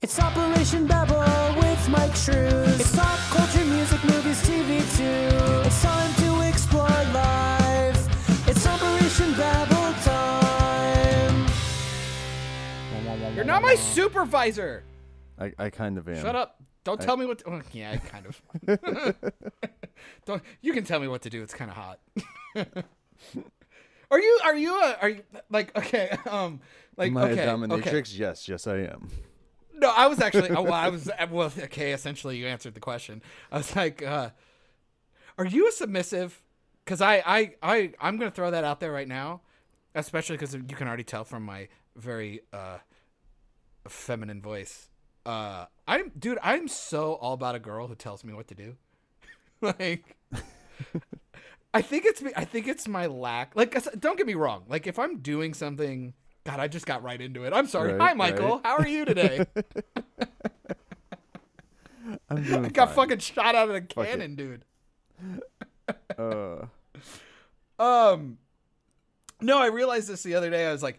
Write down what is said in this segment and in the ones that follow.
It's Operation Babble with Myke Shrews. It's pop culture, music, movies, TV too. It's time to explore life. It's Operation Babble time. You're not my supervisor. I kind of am. Shut up. Don't tell me what to, yeah, I kind of. Don't, you can tell me what to do. It's kind of hot. Are you like, okay, like, Am I okay, a dominatrix? okay. Yes, I am. No, I was actually, well, okay, essentially you answered the question. I was like, are you a submissive? Because I'm going to throw that out there right now, especially because you can already tell from my very feminine voice. I'm so all about a girl who tells me what to do. Like, I think it's my lack. Like, don't get me wrong. Like, if I'm doing something, God, I just got right into it. I'm sorry. Right, Hi, Michael. right. How are you today? I'm doing I got fine. fucking shot out of the Fuck cannon, dude. No, I realized this the other day. I was like,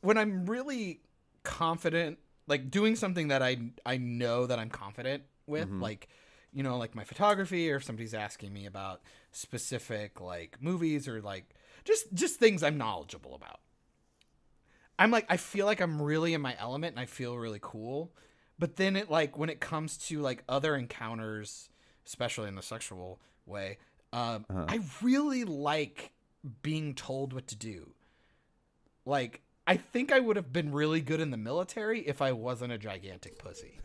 when I'm really confident, like doing something that I know that I'm confident with, like, you know, like my photography, or if somebody's asking me about specific like movies, or like just things I'm knowledgeable about. I'm like, I feel like I'm really in my element and I feel really cool. But then it, like, when it comes to like other encounters, especially in the sexual way, I really like being told what to do. Like, I think I would have been really good in the military if I wasn't a gigantic pussy.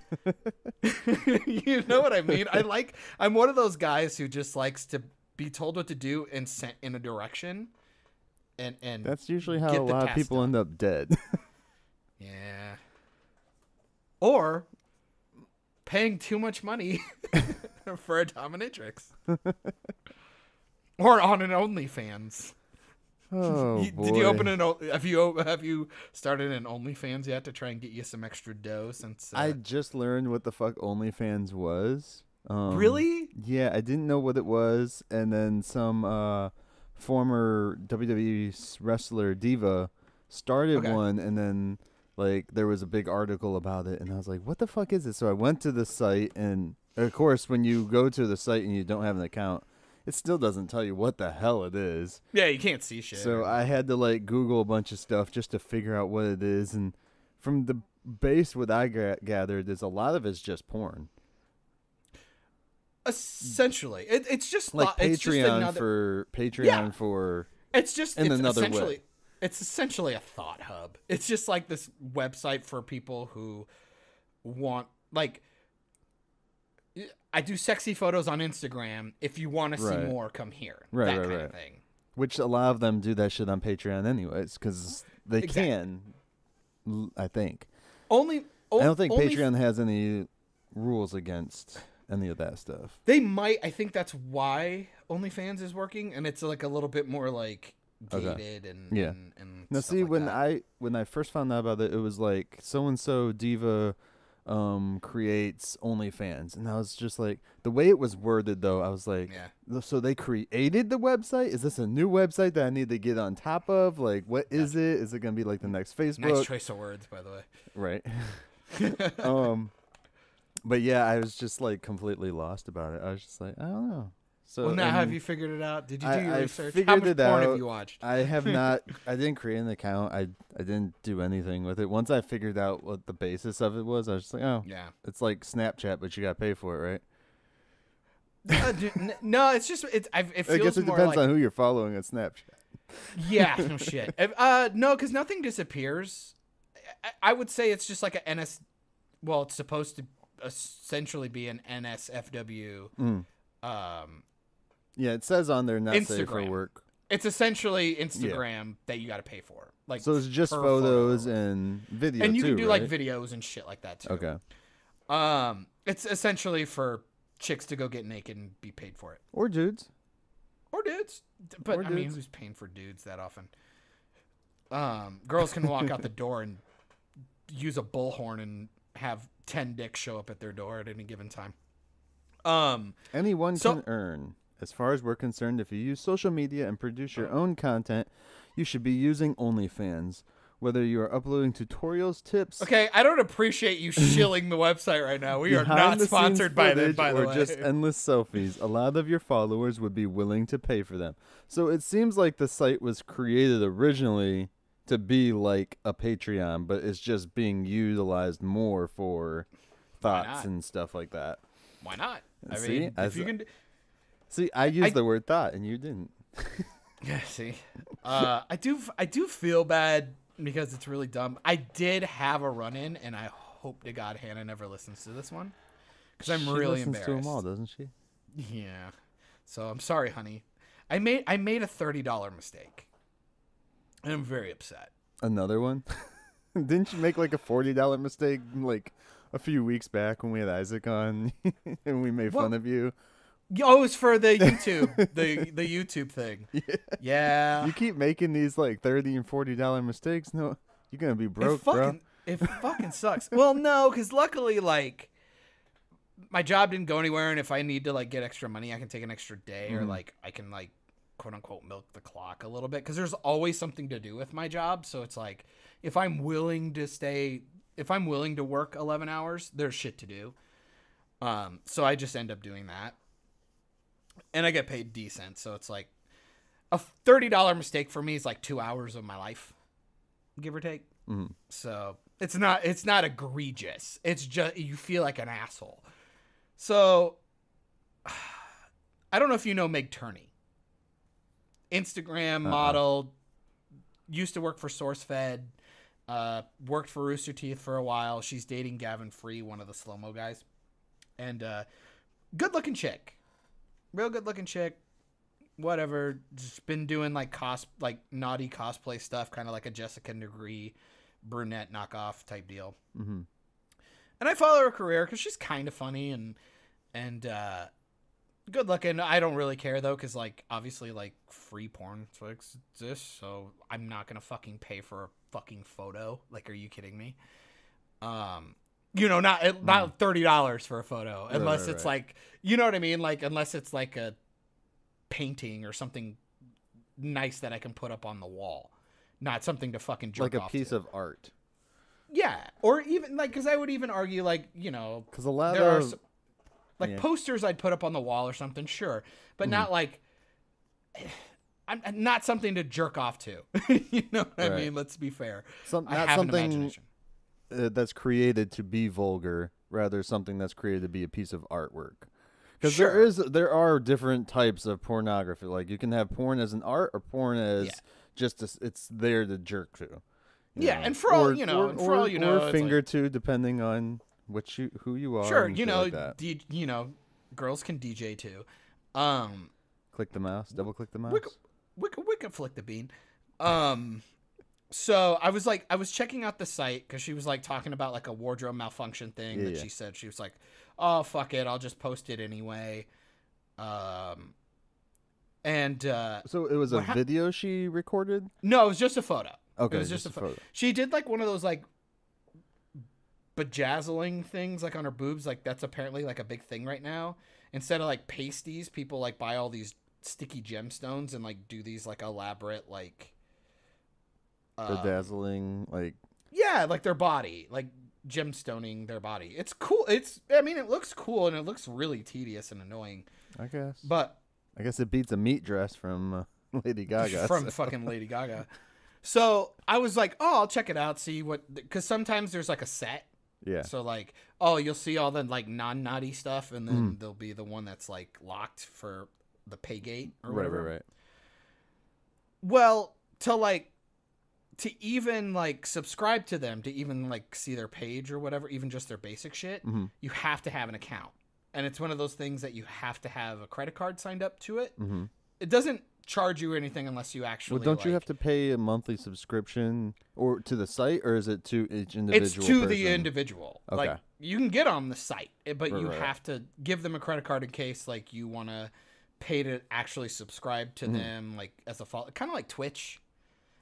You know what I mean? I'm one of those guys who just likes to be told what to do and sent in a direction. And That's usually how get a the lot of task people done. end up dead. Yeah. Or paying too much money for a dominatrix. Or on an OnlyFans. Oh boy. Did you open have you started an OnlyFans yet to try and get you some extra dough since I just learned what the fuck OnlyFans was. Really? Yeah, I didn't know what it was, and then some former WWE wrestler Diva started one, and then like there was a big article about it, and I was like, what the fuck is it? So I went to the site, and of course when you go to the site and you don't have an account, it still doesn't tell you what the hell it is. Yeah, you can't see shit. So I had to like Google a bunch of stuff just to figure out what it is, and from the base what I gathered is a lot of it's just porn. Essentially, it's just Like it's just Patreon for Patreon for it's just in it's another essentially way. it's essentially a thought hub. It's just like this website for people who want, like, I do sexy photos on Instagram. If you want to see more, come here. Right, that right, kind right. of thing. Which a lot of them do that shit on Patreon anyways, because they Exactly. can. I think. I don't think Patreon has any rules against any of that stuff. They might. I think that's why OnlyFans is working, and it's like a little bit more like gated and Yeah. and Now, stuff see, like when that. I first found out about it, it was like so and so diva creates OnlyFans, and I was just like, the way it was worded though, I was like, so they created the website? Is this a new website that I need to get on top of? Like, what is it? Is it gonna be like the next Facebook? Nice choice of words, by the way. Right. But yeah, I was just like completely lost about it. I was just like, I don't know. So Well, now have you figured it out? Did you do your I research? figured How much it porn out. have you watched? I have not. I didn't create an account. I didn't do anything with it. Once I figured out what the basis of it was, I was just like, oh, Yeah. it's like Snapchat, but you got to pay for it, right? Dude, no, it's just it I feels guess it more depends like, on who you're following on Snapchat. yeah, no shit. No, because nothing disappears. I would say it's just like a NS. Well, it's supposed to essentially be an NSFW. Yeah, it says on there not safe for Instagram. work. It's essentially Instagram that you got to pay for. Like, So it's just per photos photo. and video And you too, can do right? like videos and shit like that too. Okay. It's essentially for chicks to go get naked and be paid for it. Or dudes. Or dudes. But Or I mean, dudes. who's paying for dudes that often? Girls can walk out the door and use a bullhorn and have 10 dicks show up at their door at any given time. Anyone can earn. As far as we're concerned, if you use social media and produce your own content, you should be using OnlyFans. Whether you are uploading tutorials, tips, Okay, I don't appreciate you shilling the website right now. We are not behind-the-scenes sponsored by them, footage, by the or way. just endless selfies, a lot of your followers would be willing to pay for them. So it seems like the site was created originally to be like a Patreon, but it's just being utilized more for thoughts and stuff like that. Why not? I See, mean, if you can... See, I used the word thought, and you didn't. Yeah, see. I do feel bad because it's really dumb. I did have a run-in, and I hope to God Hannah never listens to this one, because I'm really embarrassed. She listens to them all, doesn't she? Yeah. So I'm sorry, honey. I made a $30 mistake, and I'm very upset. Another one? Didn't you make like a $40 mistake like a few weeks back when we had Isaac on, and we made fun of you? Oh, it was for the YouTube, the YouTube thing. Yeah. You keep making these like $30 and $40 mistakes. No, you're gonna be broke, bro. It fucking sucks. Well, no, because luckily, like, my job didn't go anywhere, and if I need to like get extra money, I can take an extra day, or like I can like quote unquote milk the clock a little bit, because there's always something to do with my job. So it's like if I'm willing to work 11 hours, there's shit to do. So I just end up doing that. And I get paid decent, so it's like a $30 mistake for me is like 2 hours of my life, give or take. Mm-hmm. So it's not egregious. It's just you feel like an asshole. So I don't know if you know Meg Turney, Instagram model, used to work for SourceFed, worked for Rooster Teeth for a while. She's dating Gavin Free, one of the slow-mo guys, and good looking chick. Real good looking chick, whatever. Just been doing like naughty cosplay stuff, kind of like a Jessica Negri brunette knockoff type deal. Mm-hmm. And I follow her career because she's kind of funny and good looking. I don't really care though, because like obviously like free porn exists, so I'm not gonna fucking pay for a fucking photo. Like, are you kidding me? You know, not $30 for a photo, unless it's like, you know what I mean? Like, unless it's like a painting or something nice that I can put up on the wall, not something to fucking jerk off like a piece of art. Yeah, or even like, because I would even argue like, you know, because a lot there of are posters I'd put up on the wall or something, sure, but not like, I'm not something to jerk off to. You know what I mean? Let's be fair. I have an imagination. That's created to be vulgar, rather something that's created to be a piece of artwork. Because there are different types of pornography. Like you can have porn as an art, or porn as just it's there to jerk to. Yeah, and for all you know, or finger like, to, depending on who you are. Sure, you know, like girls can DJ too. Click the mouse, double click the mouse. We can flick the bean. So I was checking out the site because she was like talking about like a wardrobe malfunction thing that she said. She was like, oh, fuck it, I'll just post it anyway. So it was a video she recorded? No, it was just a photo. Okay, it was just a photo. She did like one of those like bejazzling things like on her boobs. Like that's apparently like a big thing right now. Instead of like pasties, people like buy all these sticky gemstones and like do these like elaborate like bedazzling, like like their body, like gemstoning their body. It's cool. It looks cool, and it looks really tedious and annoying, I guess. But I guess it beats a meat dress from Lady Gaga. Fucking Lady Gaga. So I was like, oh, I'll check it out, see what, because sometimes there's like a set. Yeah. So like, oh, you'll see all the like non-naughty stuff, and then there'll be the one that's like locked for the pay gate or whatever. Right. Well, to even like subscribe to them, to even like see their page or whatever, even just their basic shit, you have to have an account. And it's one of those things that you have to have a credit card signed up to it. Mm-hmm. It doesn't charge you anything unless you actually. Well, don't you have to pay a monthly subscription or to the site, or is it to each individual? It's to the individual. Okay. Like you can get on the site, but you have to give them a credit card in case like you want to pay to actually subscribe to them, like as a follow, kind of like Twitch.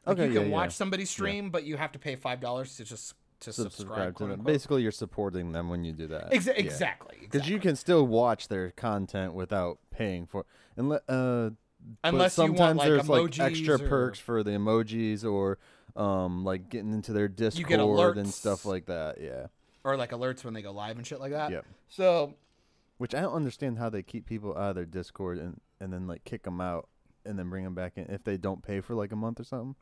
Like you can watch somebody stream, but you have to pay $5 to just subscribe to them. Basically, you're supporting them when you do that. Exactly. Because you can still watch their content without paying for. And Unless but you want sometimes like there's emojis like extra or, perks for the emojis or like getting into their get Discord and alerts. stuff like that. Yeah. or like alerts when they go live and shit like that. Yep. So Which I don't understand how they keep people out of their Discord and then like kick them out and then bring them back in if they don't pay for like a month or something.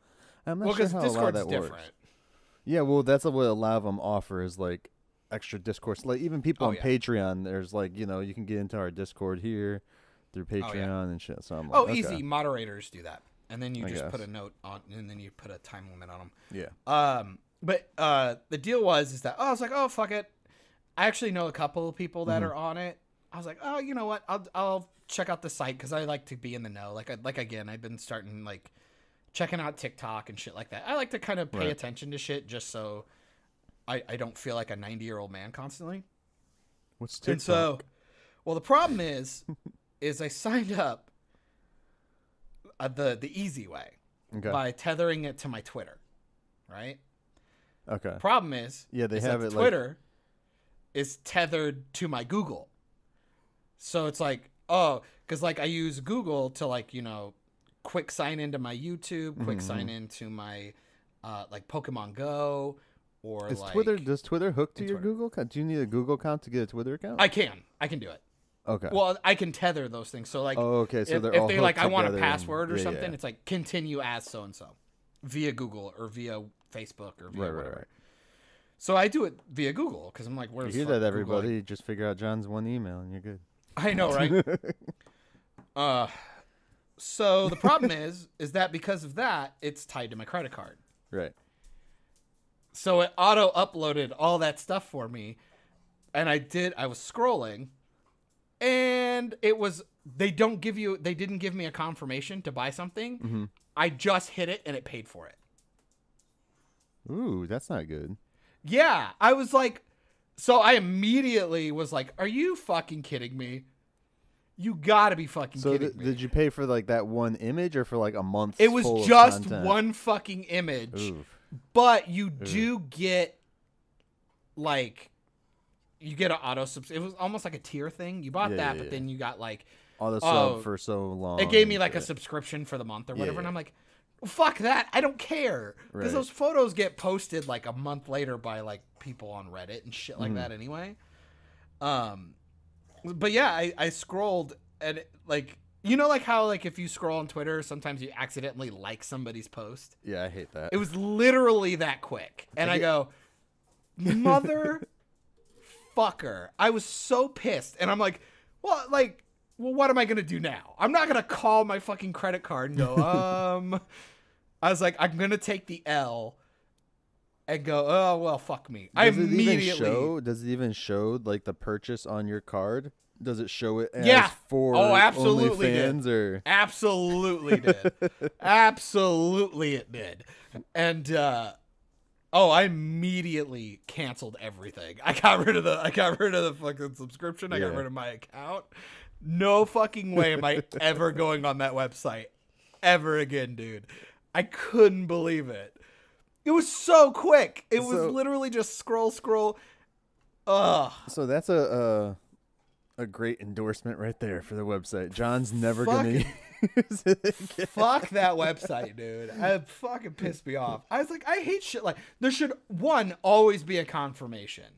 I'm not sure how a lot of Discord's that different. works. Yeah, well, that's what a lot of them offer is like extra Discord. Like even people on Patreon, there's like you can get into our Discord here through Patreon and shit. So I'm like, okay. Easy. Moderators do that, and then you just put a note on, and then you put a time limit on them. Yeah. But the deal is that I was like, oh fuck it. I actually know a couple of people that are on it. I was like, oh, you know what? I'll check out the site because I like to be in the know. Like again, I've been starting like checking out TikTok and shit like that. I like to kind of pay attention to shit just so I don't feel like a 90-year-old man constantly. What's TikTok? And so, well, the problem is I signed up the easy way by tethering it to my Twitter, right? Okay. Problem is, they have it Twitter is tethered to my Google. So it's like, oh, because like I use Google to like, quick sign into my YouTube, quick sign into my like Pokemon Go, or is like does Twitter hook to your Google account? Do you need a Google account to get a Twitter account? I can do it. Okay. Well, I can tether those things. So like, okay. So if they like, I want a together password or and- something, it's like continue as so and so, via Google or via Facebook or via whatever. Right. So I do it via Google because I'm like, where's You hear that, everybody? You just figure out John's one email and you're good. I know, right? So the problem is that because of that, it's tied to my credit card. Right. So it auto uploaded all that stuff for me, and I was scrolling, and they didn't give me a confirmation to buy something. Mm-hmm. I just hit it and it paid for it. Ooh, that's not good. Yeah, I was like, so I immediately was like, are you fucking kidding me? You gotta be fucking kidding me. Did you pay for like that one image or for like a month? It was just one fucking image. Oof. But you do get like, you get an auto subs. It was almost like a tier thing. You bought that, but then you got like auto sub for so long. It gave me like a subscription for the month or whatever, and I'm like, well, fuck that. I don't care because those photos get posted like a month later by like people on Reddit and shit like that anyway. But yeah, I scrolled and like, like how like if you scroll on Twitter, sometimes you accidentally like somebody's post. Yeah, I hate that. It was literally that quick. And I go, motherfucker. I was so pissed. And I'm like, well, what am I going to do now? I'm not going to call my fucking credit card and go, I was like, I'm going to take the L and go, oh, well, fuck me. Does it even show like the purchase on your card? Does it show it as for absolutely OnlyFans or? Absolutely did. Absolutely it did. And I immediately canceled everything. I got rid of the fucking subscription. I got rid of my account. No fucking way am I ever going on that website ever again, dude. I couldn't believe it. It was so quick. It was literally just scroll. Ugh. So that's a great endorsement right there for the website. John's never gonna use it again. Fuck that website, dude. It fucking pissed me off. I was like, I hate shit like there should always be a confirmation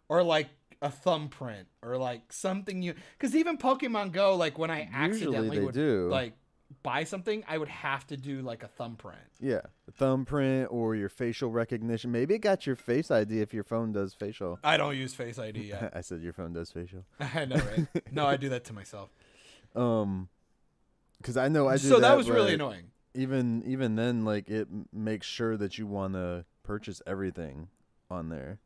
or like a thumbprint or like something because even Pokemon Go, like when I accidentally would like buy something, I would have to do like a thumbprint. Yeah, a thumbprint or your facial recognition. Maybe it got your Face ID if your phone does facial. I don't use Face ID yet. I said your phone does facial. I know, right? No, I do that to myself. Because I know I do. So that was really annoying. Even then, like it makes sure that you want to purchase everything on there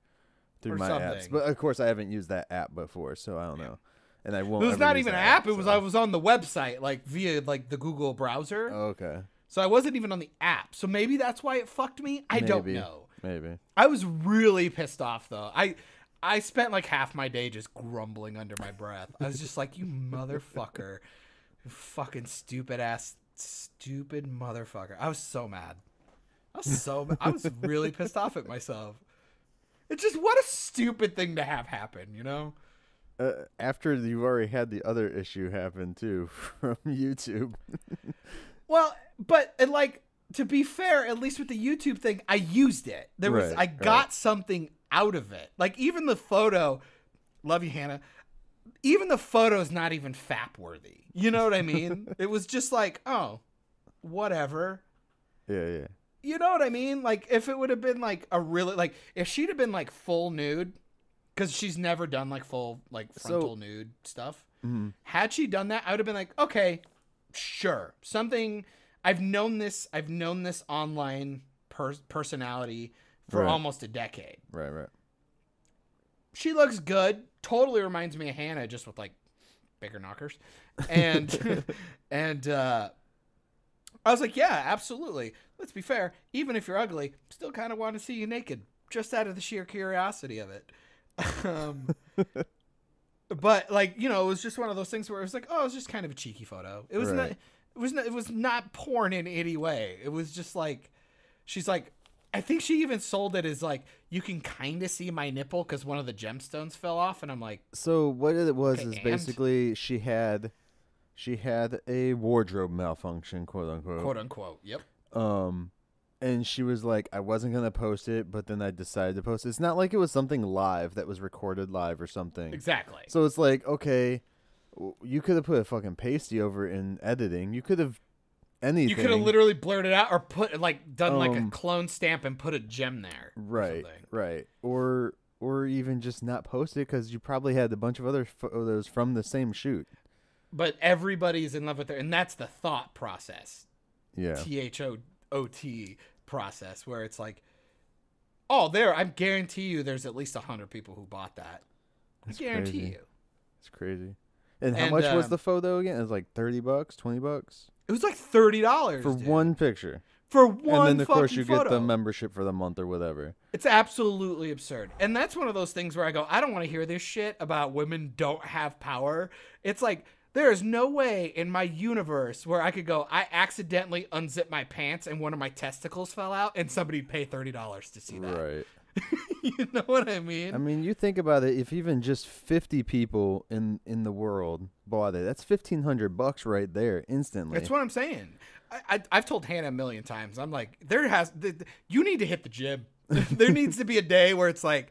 through my apps. But of course, I haven't used that app before, so I don't know. And I won't. It was not even an app. It was I was on the website, like via like the Google browser. Oh, okay. So I wasn't even on the app. So maybe that's why it fucked me. I don't know. Maybe. I was really pissed off though. I spent like half my day just grumbling under my breath. I was just like, you motherfucker, you fucking stupid motherfucker. I was so mad. I was really pissed off at myself. It's just what a stupid thing to have happen, you know? after you've already had the other issue happen too from YouTube. Well, but like to be fair, at least with the YouTube thing, I used it. I got something out of it. Like even the photo, love you, Hannah. Even the photo's not even FAP worthy. You know what I mean? It was just like, oh, whatever. Yeah. You know what I mean? Like if it would have been like a really like if she'd have been like full nude, because she's never done like full like frontal nude stuff. Mm-hmm. Had she done that, I would have been like, okay, sure, something. I've known this online personality for almost a decade. Right. She looks good. Totally reminds me of Hannah, just with like bigger knockers. And and I was like, yeah, absolutely. Let's be fair. Even if you're ugly, still kind of want to see you naked, just out of the sheer curiosity of it. But like, you know, it was just one of those things where it was like, oh, it was just kind of a cheeky photo. It was not. It was not porn in any way. It was just like, she's like, I think she even sold it as like, you can kind of see my nipple because one of the gemstones fell off, and I'm like, so what it was okay, is basically she had a wardrobe malfunction, quote unquote. Yep. And she was like, I wasn't gonna post it, but then I decided to post it. It's not like it was something live that was recorded live or something. Exactly. So it's like, okay, you could have put a fucking pasty over in editing. You could have anything. You could have literally blurred it out or put like done like a clone stamp and put a gem there. Right. Or even just not post it because you probably had a bunch of other photos from the same shoot. But everybody's in love with her, and that's the thought process. Yeah. THOT process, where it's like, oh, I guarantee you there's at least 100 people who bought that. That's I guarantee crazy. you. It's crazy. And how much was the photo again? It was like $30, $20? It was like $30 for one picture. For one, and then of course you photo. get the membership for the month or whatever. It's absolutely absurd. And that's one of those things where I go, I don't want to hear this shit about women don't have power. It's like, there is no way in my universe where I could go, I accidentally unzipped my pants and one of my testicles fell out, and somebody'd pay $30 to see that. Right. You know what I mean? I mean, you think about it. If even just 50 people in the world bought it, that's $1,500 right there instantly. That's what I'm saying. I've told Hannah a million times. I'm like, you need to hit the gym. There needs to be a day where it's like,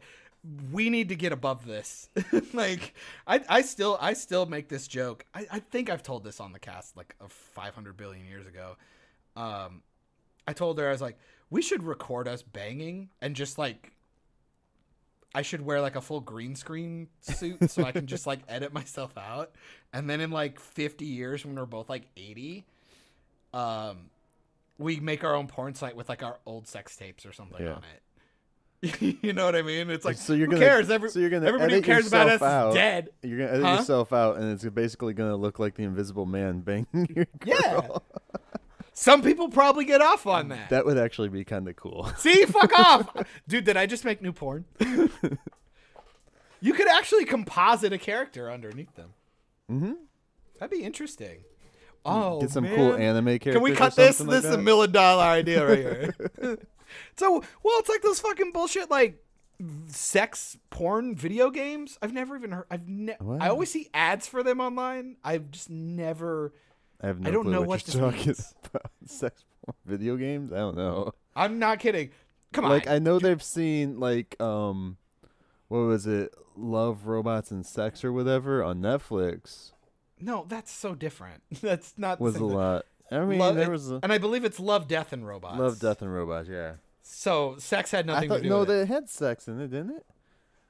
we need to get above this. Like, I still make this joke. I think I've told this on the cast like 500 billion years ago. I told her, I was like, we should record us banging and just like, I should wear like a full green screen suit so I can just like edit myself out. And then in like 50 years when we're both like 80, we make our own porn site with like our old sex tapes or something on it. You know what I mean? It's like, so you're who gonna, cares? So you're gonna everybody who cares about us is dead. You're going to edit yourself out, and it's basically going to look like the Invisible Man banging your girl. Yeah. Some people probably get off on that. That would actually be kind of cool. See? Fuck off. Dude, did I just make new porn? You could actually composite a character underneath them. Mm-hmm. That'd be interesting. Oh, get some man. cool anime characters. Can we cut this? Like This is $1 million idea right here. So, well, it's like those fucking bullshit, like sex porn video games. I've never even heard. I always see ads for them online. I've just never. I have no I don't clue know what what you're this talking means. about. Sex porn video games? I don't know. I'm not kidding. Come on. Like, I know they've seen like what was it? Love, Robots, and Sex or whatever on Netflix. No, that's so different. That's not. Was a lot. I mean, there was and I believe it's Love, Death, and Robots. Love, Death, and Robots. Yeah. So sex had nothing to do no, with it. they had sex in it, didn't it?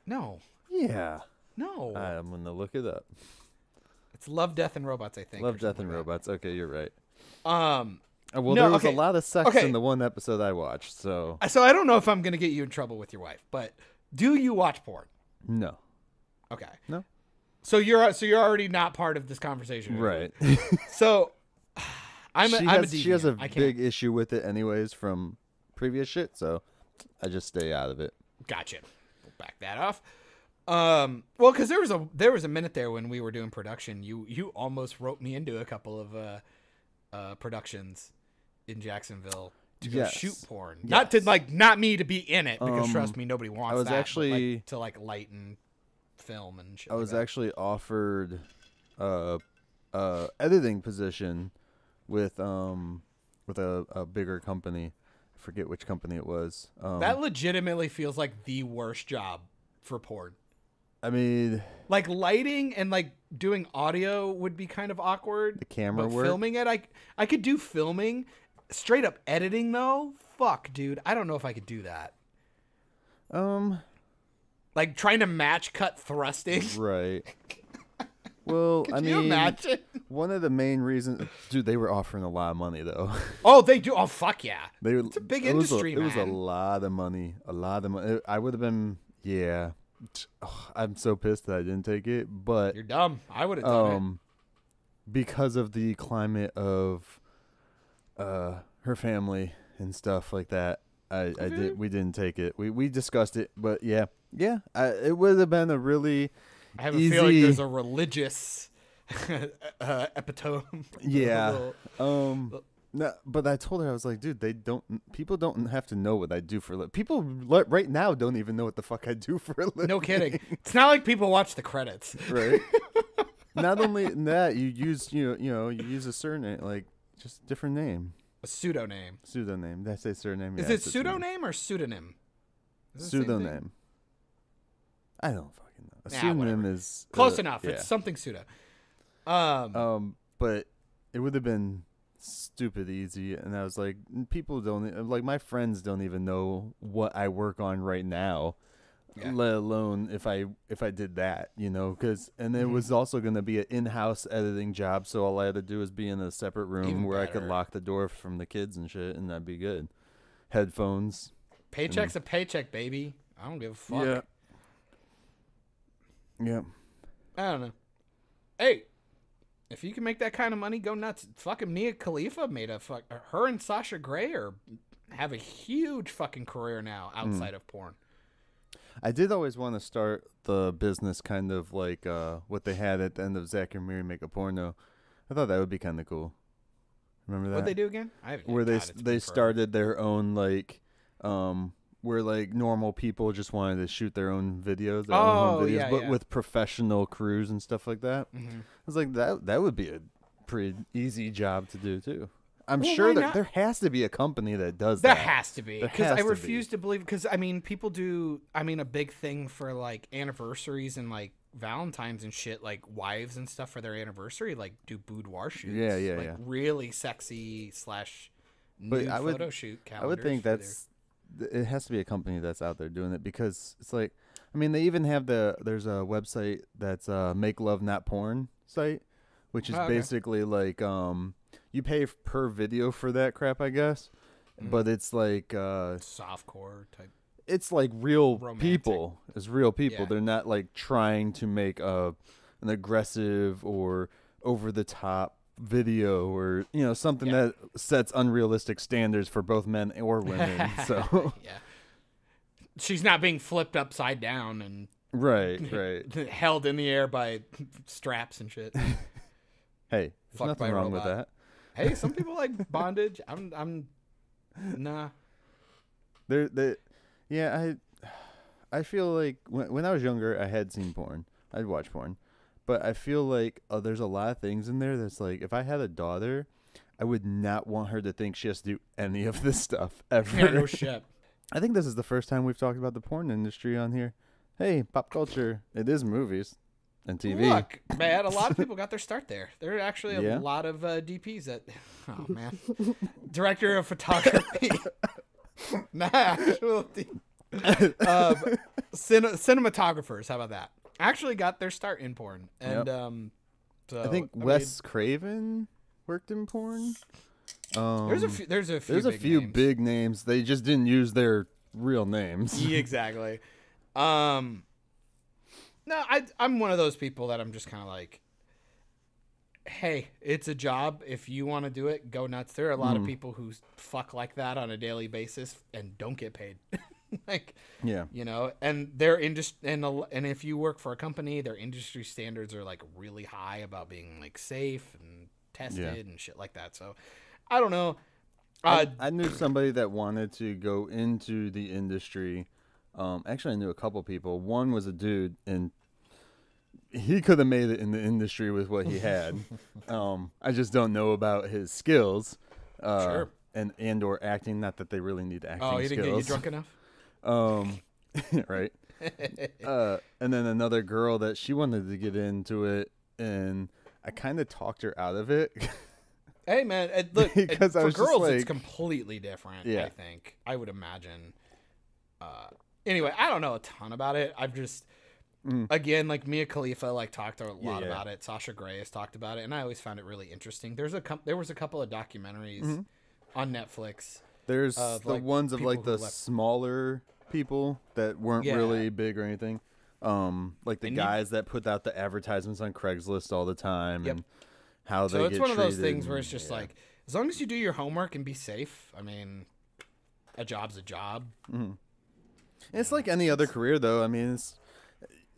No. Yeah. No. I'm gonna look it up. It's Love, Death, and Robots, I think. Love, Death, and Robots. Okay, you're right. Well, there was a lot of sex in the one episode I watched, so I don't know if I'm gonna get you in trouble with your wife, but do you watch porn? No. Okay. No. So you're already not part of this conversation, right? So I'm a deviant. She has a big issue with it, anyways, from previous shit. So I just stay out of it. Gotcha. We'll back that off. Well, because there was a minute there when we were doing production, you almost wrote me into a couple of productions in Jacksonville to go shoot porn. Yes. Not me to be in it, because trust me, nobody wants I was that. actually to like lighten film and shit. I like was that. actually offered editing position with a bigger company. I forget which company it was. That legitimately feels like the worst job for porn. I mean, Like lighting and like doing audio would be kind of awkward. the camera but work. filming it, I could do filming. Straight up editing though, fuck, dude. I don't know if I could do that. Like trying to match cut thrusting. Right. Well, Could I you mean, imagine? one of the main reasons, dude, they were offering a lot of money though. Oh, they do. Oh, fuck yeah. It's a big industry, It was a man. lot of money. A lot of money. I would have been, yeah. Oh, I'm so pissed that I didn't take it, but You're dumb. I would have done because of the climate of her family and stuff like that, we didn't take it. We discussed it, but yeah. It would have been a really it. I have a easy, feeling there's a religious epitome. yeah. No, but I told her, I was like, dude, people don't have to know what I do for a living. People right now don't even know what the fuck I do for a living. No kidding. It's not like people watch the credits. Right. Not only that, you use you use a surname, like just different name. A pseudonym. Pseudonym. Did I say surname? Is Yeah, it pseudonym or pseudonym? Is it the same thing? Pseudonym. I don't fucking know. A Nah, pseudonym whatever. is Close enough. Yeah. It's something pseudo. But it would have been stupid easy, and I was like, people don't like, my friends don't even know what I work on right now. Yeah. Let alone if I did that, because it was also going to be an in-house editing job, so all I had to do was be in a separate room Even where I could better. lock the door from the kids and shit, and that'd be good. Headphones. Paycheck's a paycheck, baby. I don't give a fuck. Yeah. I don't know. Hey, if you can make that kind of money, go nuts. Fucking Mia Khalifa made her and Sasha Grey have a huge fucking career now outside of porn. I did always want to start the business kind of like what they had at the end of Zack and Miri Make a Porno. I thought that would be kind of cool. Remember that? What'd they do again? Where they started their own like where like normal people just wanted to shoot their own videos, their own home videos, yeah, but yeah. with professional crews and stuff like that. I was like, that would be a pretty easy job to do too. I'm sure that there has to be a company that does that. that. There has to be. There Because has I to refuse to believe, because I mean, people do, a big thing for like anniversaries and like Valentine's and shit, like wives and stuff for their anniversary, like do boudoir shoots. Yeah, like yeah. really sexy / nude photo shoot calendars. I would think it has to be a company that's out there doing it, because it's like, I mean, they even have there's a website that's Make Love Not Porn site, which is basically like you pay per video for that crap, I guess, but it's like softcore type. It's like real Romantic. people. It's real people. Yeah. They're not like trying to make an aggressive or over the top video or something that sets unrealistic standards for both men or women. So yeah, she's not being flipped upside down and right held in the air by straps and shit. Hey, there's Fucked by nothing a wrong with robot. that. Hey, some people like bondage. I'm nah. I feel like when I was younger, I had seen porn. I'd watch porn. But I feel like there's a lot of things in there that's like, if I had a daughter, I would not want her to think she has to do any of this stuff ever. Yeah, no shit. I think this is the first time we've talked about the porn industry on here. Hey, pop culture. It is movies and TV. Look, man, a lot of people got their start there. There are actually Yeah. a lot of DPs that, oh man, director of photography, cinematographers. How about that? Actually got their start in porn, and so I think Wes Craven worked in porn. There's a few names. big names. They just didn't use their real names. Yeah, exactly. No, I'm one of those people that I'm just kind of like, hey, it's a job. If you want to do it, go nuts. There are a lot of people who fuck like that on a daily basis and don't get paid. Like, Yeah. And their and if you work for a company, their industry standards are like really high about being like safe and tested and shit like that. So I don't know. I knew somebody that wanted to go into the industry. Actually, I knew a couple people. One was a dude, and he could have made it in the industry with what he had. I just don't know about his skills. Sure. And or acting. Not that they really need acting skills. Oh, he didn't get you drunk enough? Right. And then another girl that she wanted to get into it, and I kind of talked her out of it. Hey, man, look, Because I for was just girls, it's like- completely different, Yeah. I think. I would imagine. Anyway, I don't know a ton about it. I've just, again, like Mia Khalifa, like talked a lot Yeah. about it. Sasha Grey has talked about it, and I always found it really interesting. There was a couple of documentaries on Netflix. There's Of, the like, ones of people like who the left. smaller people that weren't Yeah. really big or anything. Like the And you- guys that put out the advertisements on Craigslist all the time, Yep. and how they So it's get one of those treated things where it's and- just yeah. like, as long as you do your homework and be safe, I mean, a job's a job. It's like any other career, though. I mean,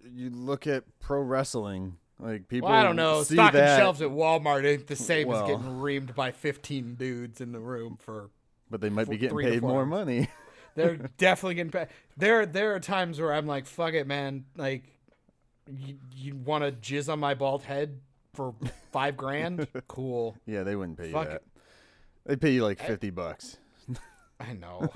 you look at pro wrestling, like people. Well, I don't know. see Stocking that, shelves at Walmart ain't the same Well. as getting reamed by 15 dudes in the room for. but they might be getting 3 to paid 4 more hours. money. They're definitely getting paid. There are times where I'm like, fuck it, man. Like, you want to jizz on my bald head for $5,000? Cool. Yeah, they wouldn't pay you Fuck that. it. They pay you like $50. I know.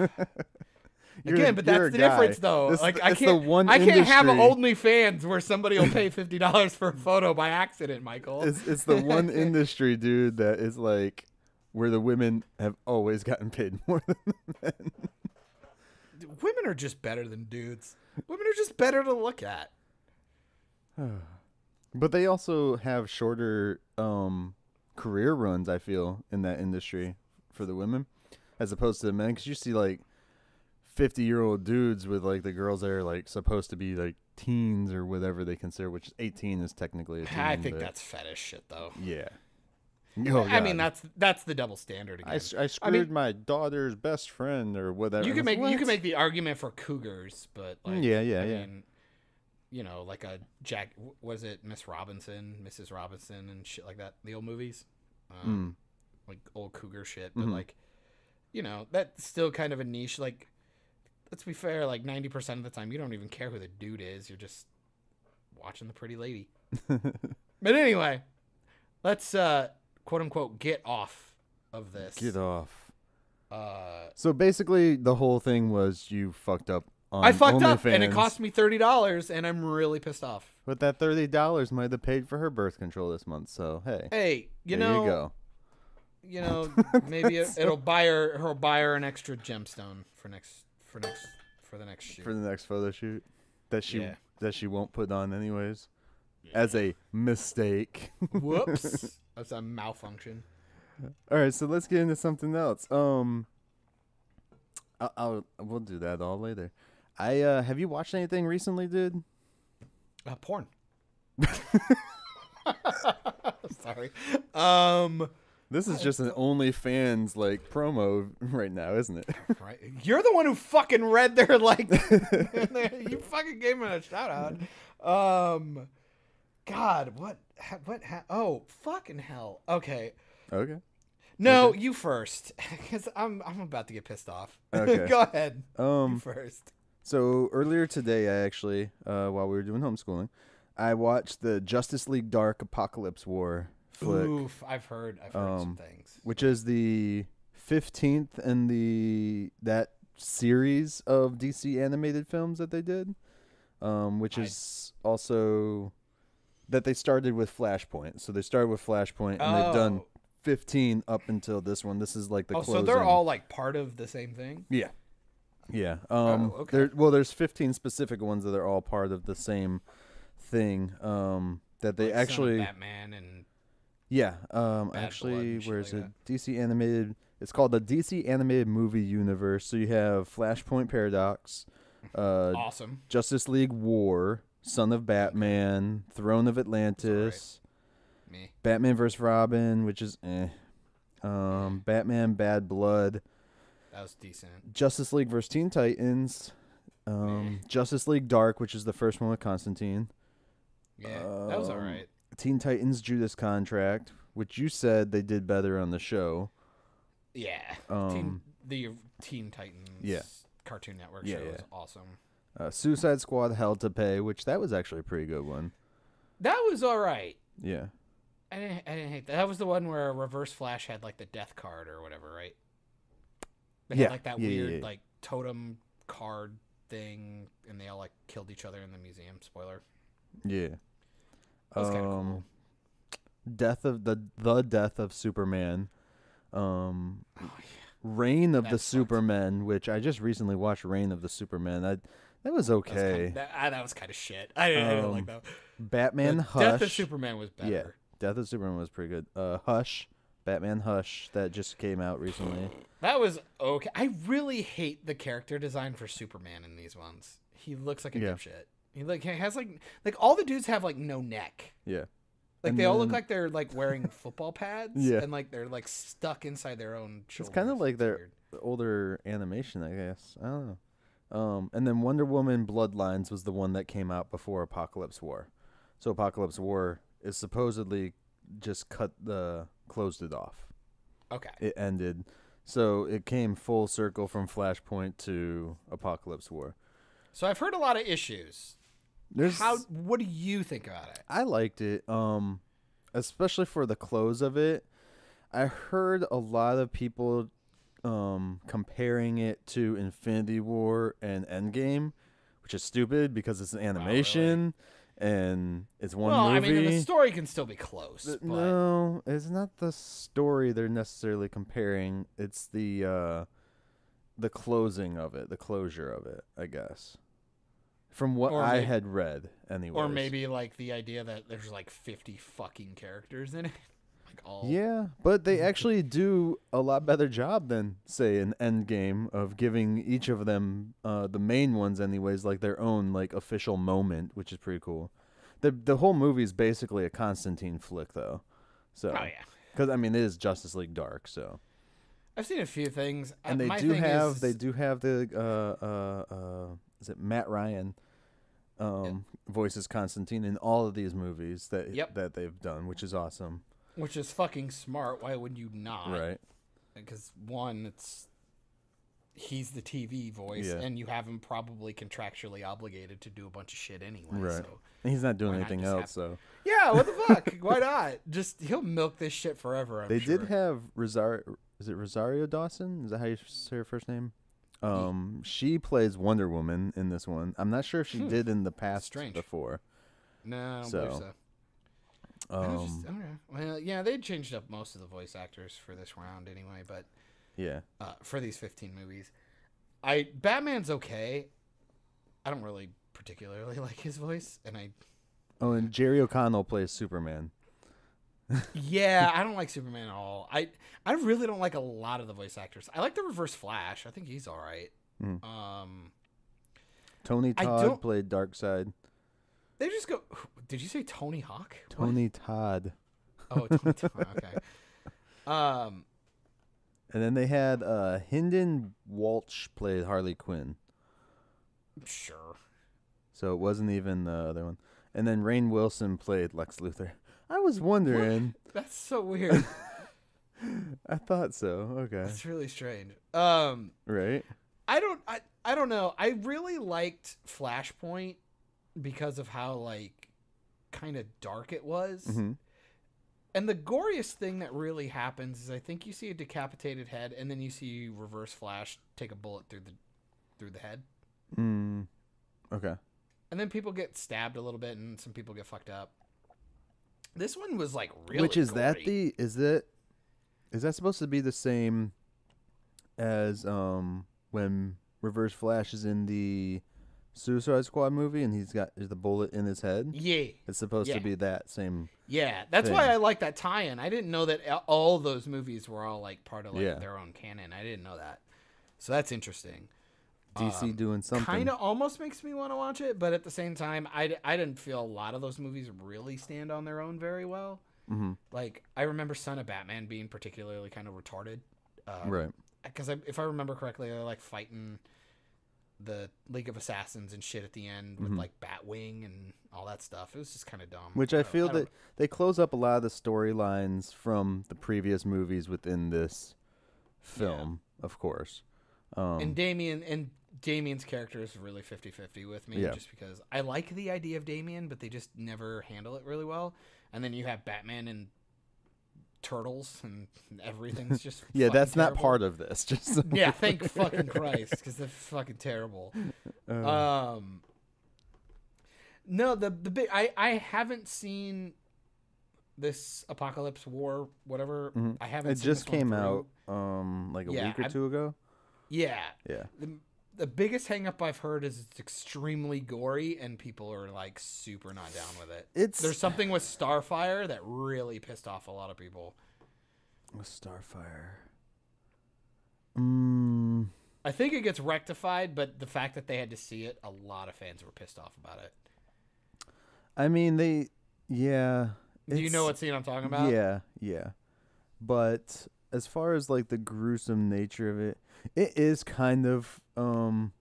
You're- Again, but you're that's a the guy. difference, though. It's Like, the- I it's the can't. one I can't have an industry- OnlyFans where somebody will pay $50 for a photo by accident, Michael. It's the one industry, dude, that is like where the women have always gotten paid more than the men. Women are just better than dudes. Women are just better to look at. But they also have shorter career runs, I feel, in that industry for the women, as opposed to the men. Because you see like 50-year-old dudes with like the girls that are like supposed to be like teens or whatever they consider, which 18 is technically a teen. I think but that's fetish shit, though. yeah. Oh, I mean, God. that's the double standard again. I screwed my daughter's best friend or whatever. You can make What? the argument for cougars, but like, Yeah, I yeah. mean, you know, like a Jack, was it Mrs. Robinson, and shit like that. The old movies, like old cougar shit. But like, you know, that's still kind of a niche. Like, let's be fair. Like 90% of the time, you don't even care who the dude is. You're just watching the pretty lady. But anyway, let's quote unquote get off of this. Get off. Uh, So basically, the whole thing was you fucked up on I fucked up, and it OnlyFans. cost me $30, and I'm really pissed off. But that $30 might have paid for her birth control this month. So hey, Hey, there you go. you know, maybe it'll buy her an extra gemstone for the next shoot. For the next photo shoot that Yeah. she won't put on anyways, as a mistake. Whoops, that's a malfunction. All right, so let's get into something else. We'll do that all later. Have you watched anything recently, dude? Porn. Sorry. This is just an OnlyFans like promo right now, isn't it? Right. You're the one who fucking read their like. You fucking gave me a shout out. God, what? Oh, fucking hell. Okay. Okay. No, you first, because I'm about to get pissed off. Okay. Go ahead. You first. So earlier today, I actually, while we were doing homeschooling, I watched the Justice League Dark Apocalypse War flick, Oof, I've heard some things. which is the 15th in that series of DC animated films that they did, which is also that they started with Flashpoint. So they started with Flashpoint, and they've done 15 up until this one. This is like the closing. So they're all like part of the same thing? Yeah. Yeah. okay. There's 15 specific ones that are all part of the same thing. That they Like Son of actually. Batman and Yeah. Blood Actually, and shit where is like it? DC animated. It's called the DC animated movie universe. So you have Flashpoint Paradox, awesome. Justice League War, Son of Batman, Throne of Atlantis, Me. Batman vs Robin, which is Batman Bad Blood. That was decent. Justice League vs. Teen Titans, Justice League Dark, which is the first one with Constantine. Yeah, that was all right. Teen Titans Judas Contract, which you said they did better on the show. Yeah. The Teen Titans Yeah. Cartoon Network Yeah, show yeah. was awesome. Suicide Squad Hell to Pay, which that was actually a pretty good one. That was all right. Yeah. I didn't hate that. That was the one where Reverse Flash had like the death card or whatever, right? They had like that weird like totem card thing, and they all like killed each other in the museum. Spoiler. Yeah. That was kind of cool. Death of the death of Superman. Reign of the Superman, which I just recently watched. Reign of the Superman. That was okay. That was kind of shit. I didn't like that. Batman Hush. Death of Superman was better. Yeah, Death of Superman was pretty good. Hush. Batman Hush that just came out recently. That was okay. I really hate the character design for Superman in these ones. He looks like a dipshit. He has like all the dudes have like no neck. Yeah. Like they all look like they're like wearing football pads. Yeah. And like they're like stuck inside their own shoulders. It's kind of like their older animation, I guess. I don't know. And then Wonder Woman Bloodlines was the one that came out before Apocalypse War. So Apocalypse War is supposedly just closed it off. Okay. It ended. So it came full circle from Flashpoint to Apocalypse War. So I've heard a lot of issues. What do you think about it? I liked it. Especially for the close of it. I heard a lot of people comparing it to Infinity War and Endgame, which is stupid because it's an animation. And it's one movie. I mean, the story can still be close. But... No, it's not the story they're necessarily comparing. It's the closing of it, the closure of it, I guess. From what I had read, anyway. Or maybe like the idea that there's like 50 fucking characters in it. Like all. Yeah, but they actually do a lot better job than, say, an Endgame of giving each of them, the main ones anyways, like their own like official moment, which is pretty cool. The whole movie is basically a Constantine flick, though. So, because I mean, it is Justice League Dark, so. I've seen a few things, and they do have the is it Matt Ryan voices Constantine in all of these movies that they've done, which is awesome. Which is fucking smart. Why would you not? Right. Because one, he's the TV voice, and you have him probably contractually obligated to do a bunch of shit anyway. Right. So and he's not doing anything else, so. Yeah, what the fuck? Why not? He'll milk this shit forever, I'm sure. They did have Rosario. Is it Rosario Dawson? Is that how you say her first name? She plays Wonder Woman in this one. I'm not sure if she did in the past before. No, I don't believe so. Well, yeah, they changed up most of the voice actors for this round anyway, but for these 15 movies, Batman's okay. I don't really particularly like his voice, and Jerry O'Connell plays Superman. Yeah, I don't like Superman at all. I really don't like a lot of the voice actors. I like the Reverse Flash. I think he's all right. Tony Todd played Darkseid. They just go. Did you say Tony Hawk? Tony Todd. Oh, Tony Todd. Okay. And then they had Hynden Walsh played Harley Quinn. Sure. So it wasn't even the other one. And then Rainn Wilson played Lex Luthor. I was wondering. What? That's so weird. I thought so. Okay. That's really strange. Right. I don't know. I really liked Flashpoint because of how like kind of dark it was. Mm-hmm. And the goriest thing that really happens is I think you see a decapitated head and then you see Reverse Flash take a bullet through the head. Okay. And then people get stabbed a little bit and some people get fucked up. This one was like really Which is gory. Is that supposed to be the same as when Reverse Flash is in the Suicide Squad movie and he's got the bullet in his head? Yeah. It's supposed to be that same. Yeah, that's why I like that tie-in. I didn't know that all those movies were all like part of like their own canon. I didn't know that. So that's interesting. DC doing something. Kind of almost makes me want to watch it, but at the same time, I didn't feel a lot of those movies really stand on their own very well. Mm-hmm. Like, I remember Son of Batman being particularly kind of retarded. Right. Because if I remember correctly, they're like fighting the League of Assassins and shit at the end with like Batwing and all that stuff. It was just kind of dumb. Which I feel that they close up a lot of the storylines from the previous movies within this film, of course. And Damian Damien's character is really 50-50 with me, just because I like the idea of Damien, but they just never handle it really well. And then you have Batman and turtles, and everything's just that's terrible. not part of this. Just yeah, thank fucking Christ, because they're fucking terrible. No, the big I haven't seen this Apocalypse War, whatever. I haven't. It seen just this one came through. out like a week or two ago. Yeah. Yeah. The biggest hang up I've heard is it's extremely gory and people are like super not down with it. There's something with Starfire that really pissed off a lot of people. With Starfire. I think it gets rectified, but the fact that they had to see it, a lot of fans were pissed off about it. I mean, Do you know what scene I'm talking about? Yeah. But as far as like the gruesome nature of it, it is kind of bloody.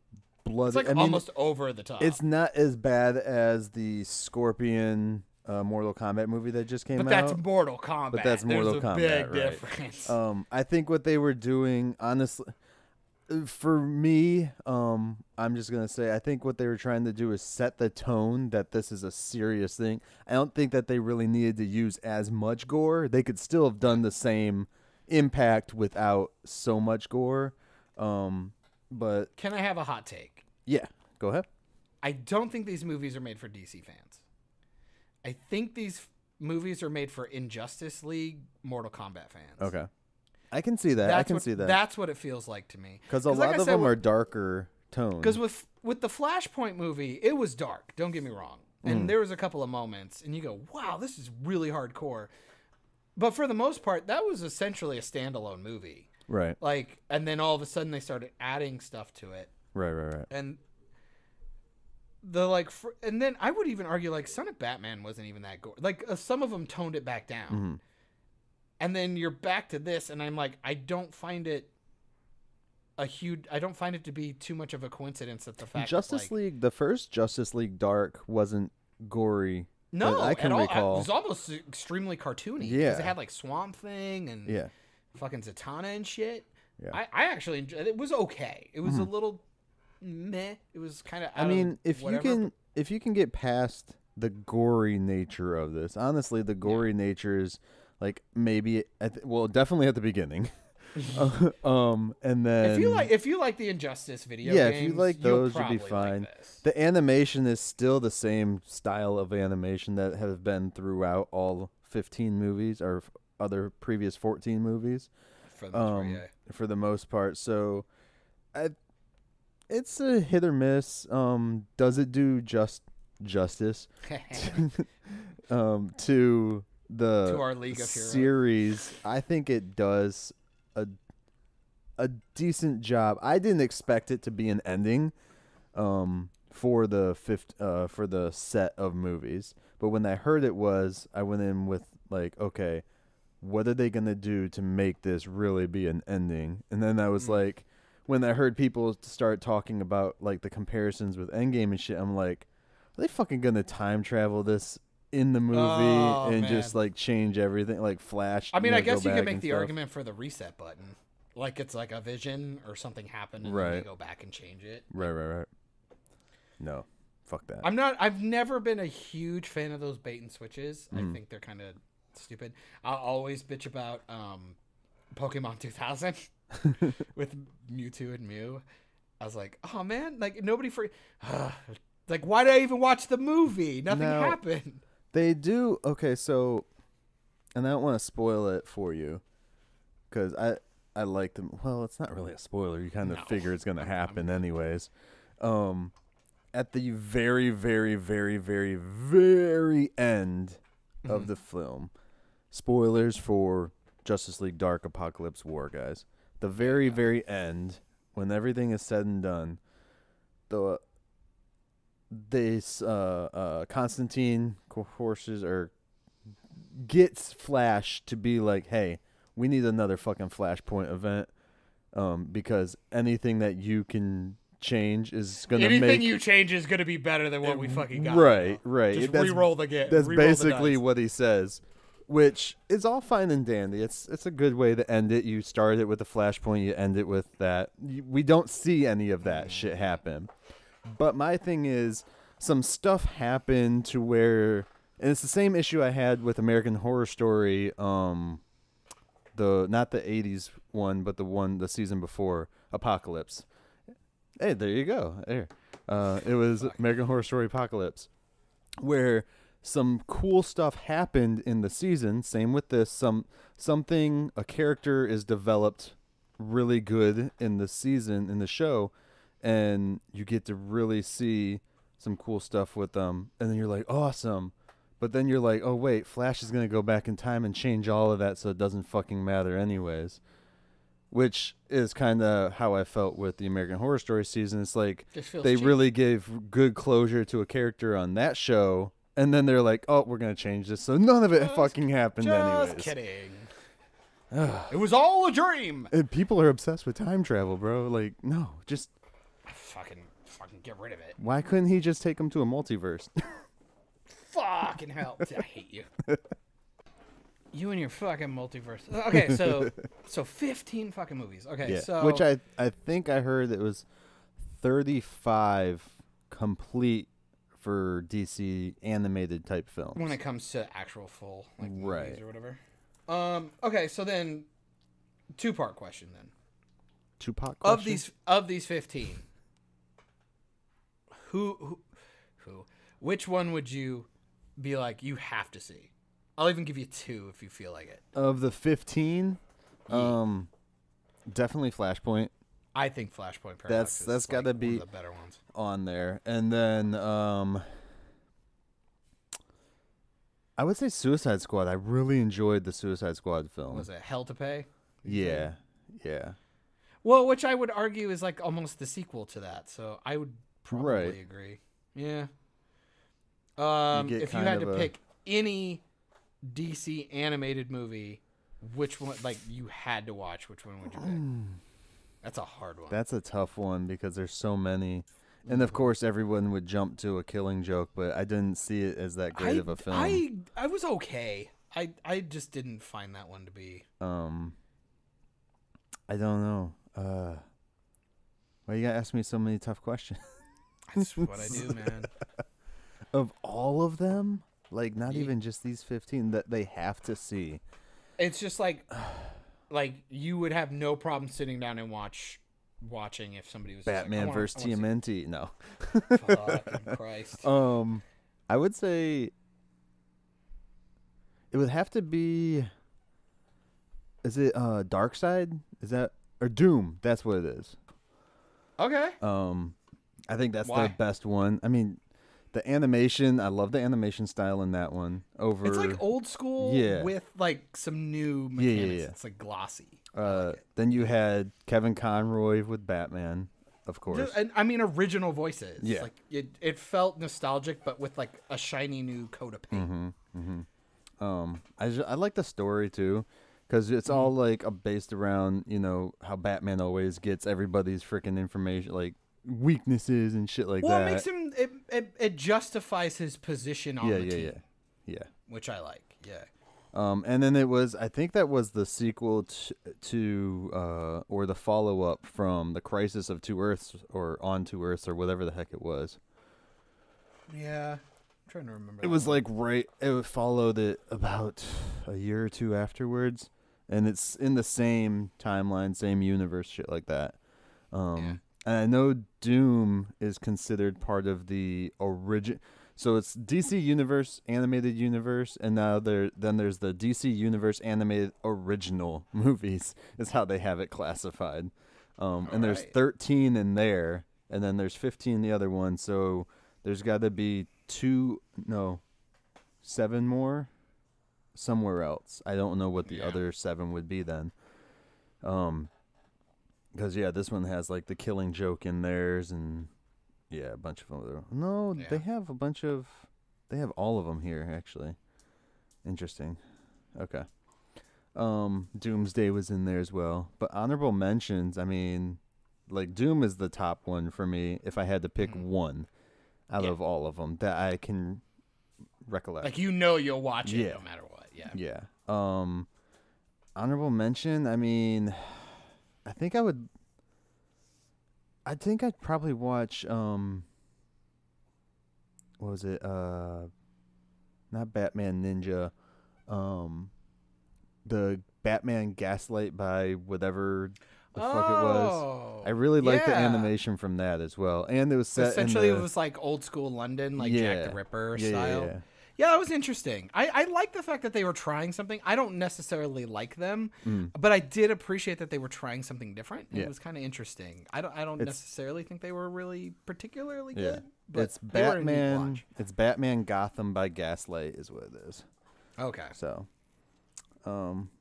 It's like almost over the top. It's not as bad as the Scorpion Mortal Kombat movie that just came out. But that's Mortal Kombat. But that's Mortal Kombat, There's a big right. difference. I think what they were doing, honestly, for me, I'm just going to say, I think what they were trying to do is set the tone that this is a serious thing. I don't think that they really needed to use as much gore. They could still have done the same impact without so much gore. But can I have a hot take? Yeah, go ahead. I don't think these movies are made for DC fans. I think these movies are made for Injustice League, Mortal Kombat fans. Okay. I can see that. See that. That's what it feels like to me. Because a lot of them are darker tones. Because with the Flashpoint movie, it was dark. Don't get me wrong. And there was a couple of moments, and you go, wow, this is really hardcore. But for the most part, that was essentially a standalone movie. Right. Like, and then all of a sudden they started adding stuff to it. Right. And and then I would even argue like Son of Batman wasn't even that gore. Like some of them toned it back down. And then you're back to this, and I'm like, I don't find it to be too much of a coincidence that the fact League, the first Justice League Dark wasn't gory. No, I can recall. It was almost extremely cartoony. Yeah. Because it had like Swamp Thing and fucking Zatanna and shit. Yeah. I actually enjoyed it. It was okay. It was a little meh. It was kind of if you can get past the gory nature of this, honestly, the gory nature is like maybe definitely at the beginning. And then if you like the Injustice video games, if you like those, you'll be fine. Like the animation is still the same style of animation that has been throughout all 15 movies or other previous 14 movies. For the most part. So it's a hit or miss. Does it do justice to our League of series? I think it does a decent job. I didn't expect it to be an ending for the set of movies, but when I heard it was, I went in with like, okay, what are they gonna do to make this really be an ending? And then I was like, when I heard people start talking about like the comparisons with Endgame and shit, I'm like, are they fucking gonna time travel this in the movie just like change everything, like Flash? I mean, I guess you could make the argument for the reset button, like it's like a vision or something happened and then they go back and change it. Right. No, fuck that. I've never been a huge fan of those bait and switches. I think they're kind of stupid. I'll always bitch about Pokemon 2000 with Mewtwo and Mew. I was like, oh man, like nobody like why did I even watch the movie? Nothing happened. They do okay, so, and I don't want to spoil it for you because I like them. Well, it's not really a spoiler. You kind of figure it's gonna happen anyways. At the very, very, very, very, very end of the film. Spoilers for Justice League Dark Apocalypse War, guys. The very, very end, when everything is said and done, Constantine gets Flash to be like, hey, we need another fucking Flashpoint event, because anything that you can change is gonna you change is gonna be better than what we fucking got. Right. Just re-roll the game. That's basically what he says. which is all fine and dandy. It's a good way to end it. You start it with a flashpoint, you end it with that. We don't see any of that shit happen. But my thing is, some stuff happened to where, and it's the same issue I had with American Horror Story, not the 80s one, but the season before, Apocalypse. Hey, there you go. There. It was American Horror Story Apocalypse, where some cool stuff happened in the season. Same with this. A character is developed really good in the season, in the show, and you get to really see some cool stuff with them. And then you're like, awesome. But then you're like, oh, wait, Flash is going to go back in time and change all of that so it doesn't fucking matter anyways. Which is kind of how I felt with the American Horror Story season. It's like they really gave good closure to a character on that show, and then they're like, oh, we're going to change this. So none of it fucking happened anyways. Just kidding. It was all a dream. And people are obsessed with time travel, bro. Like, no, just... Fucking get rid of it. Why couldn't he just take them to a multiverse? Fucking hell. I hate you. You and your fucking multiverse. Okay, so 15 fucking movies. Okay, yeah. so... Which I think I heard it was 35 complete for DC animated type films. When it comes to actual full movies right. or whatever. Okay, so then two-part question then. Two-part question? Of these 15, who which one would you be like you have to see? I'll even give you two if you feel like it. Of the 15, definitely Flashpoint. I think Flashpoint Paradox that's got to be one of the better ones on there. And then I would say Suicide Squad. I really enjoyed the Suicide Squad film. Was it Hell to Pay? Yeah. Well, which I would argue is like almost the sequel to that. So I would probably agree. Yeah. If you had to pick any DC animated movie, which one, like, you had to watch, which one would you pick? That's a hard one. That's a tough one because there's so many. And of course everyone would jump to a Killing Joke, but I didn't see it as that great of a film. I was okay. I just didn't find that one to be. I don't know. Why you gotta ask me so many tough questions? That's what I do, man. Of all of them? Like, not even just these 15 that they have to see. It's just like you would have no problem sitting down and watching if somebody was Batman like, versus TMNT. No. Fucking Christ. I would say it would have to be. Is it Darkseid? Is that or Doom? That's what it is. Okay. I think that's the best one. I mean, the animation, I love the animation style in that one. It's like old school with like some new mechanics. It's like glossy. Then you had Kevin Conroy with Batman, of course. I mean, original voices. Yeah. Like it felt nostalgic, but with like a shiny new coat of paint. I like the story too, because it's all like based around, you know, how Batman always gets everybody's freaking information, like weaknesses and shit like that. Well, it makes him it justifies his position on the team. Yeah. Which I like. Yeah. And then it was, I think that was the sequel to or the follow up from The Crisis of Two Earths or On Two Earths or whatever the heck it was. Yeah. I'm trying to remember. It was like it followed it about a year or two afterwards, and it's in the same timeline, same universe, shit like that. And I know Doom is considered part of the origin. So it's DC Universe Animated Universe, and now there's the DC Universe Animated Original Movies is how they have it classified. And there's 13 in there, and then there's 15 in the other one. So there's got to be 7 more somewhere else. I don't know what the other 7 would be then. Because, this one has, like, the Killing Joke in theirs, and, a bunch of other... No, they have a bunch of... They have all of them here, actually. Interesting. Okay. Doomsday was in there as well. But honorable mentions, I mean, like, Doom is the top one for me if I had to pick one out of all of them that I can recollect. Like, you'll watch it no matter what. Yeah. Yeah. Honorable mention. I mean, I think I would. I think I'd probably watch. What was it? Not Batman Ninja. The Batman Gaslight by whatever the fuck it was. I really liked the animation from that as well, and it was set. Essentially, it was like old school London, like Jack the Ripper style. Yeah, that was interesting. I like the fact that they were trying something. I don't necessarily like them, but I did appreciate that they were trying something different. It was kind of interesting. I don't necessarily think they were really particularly good. But it's Batman. It's Batman Gotham by Gaslight is what it is. Okay. So,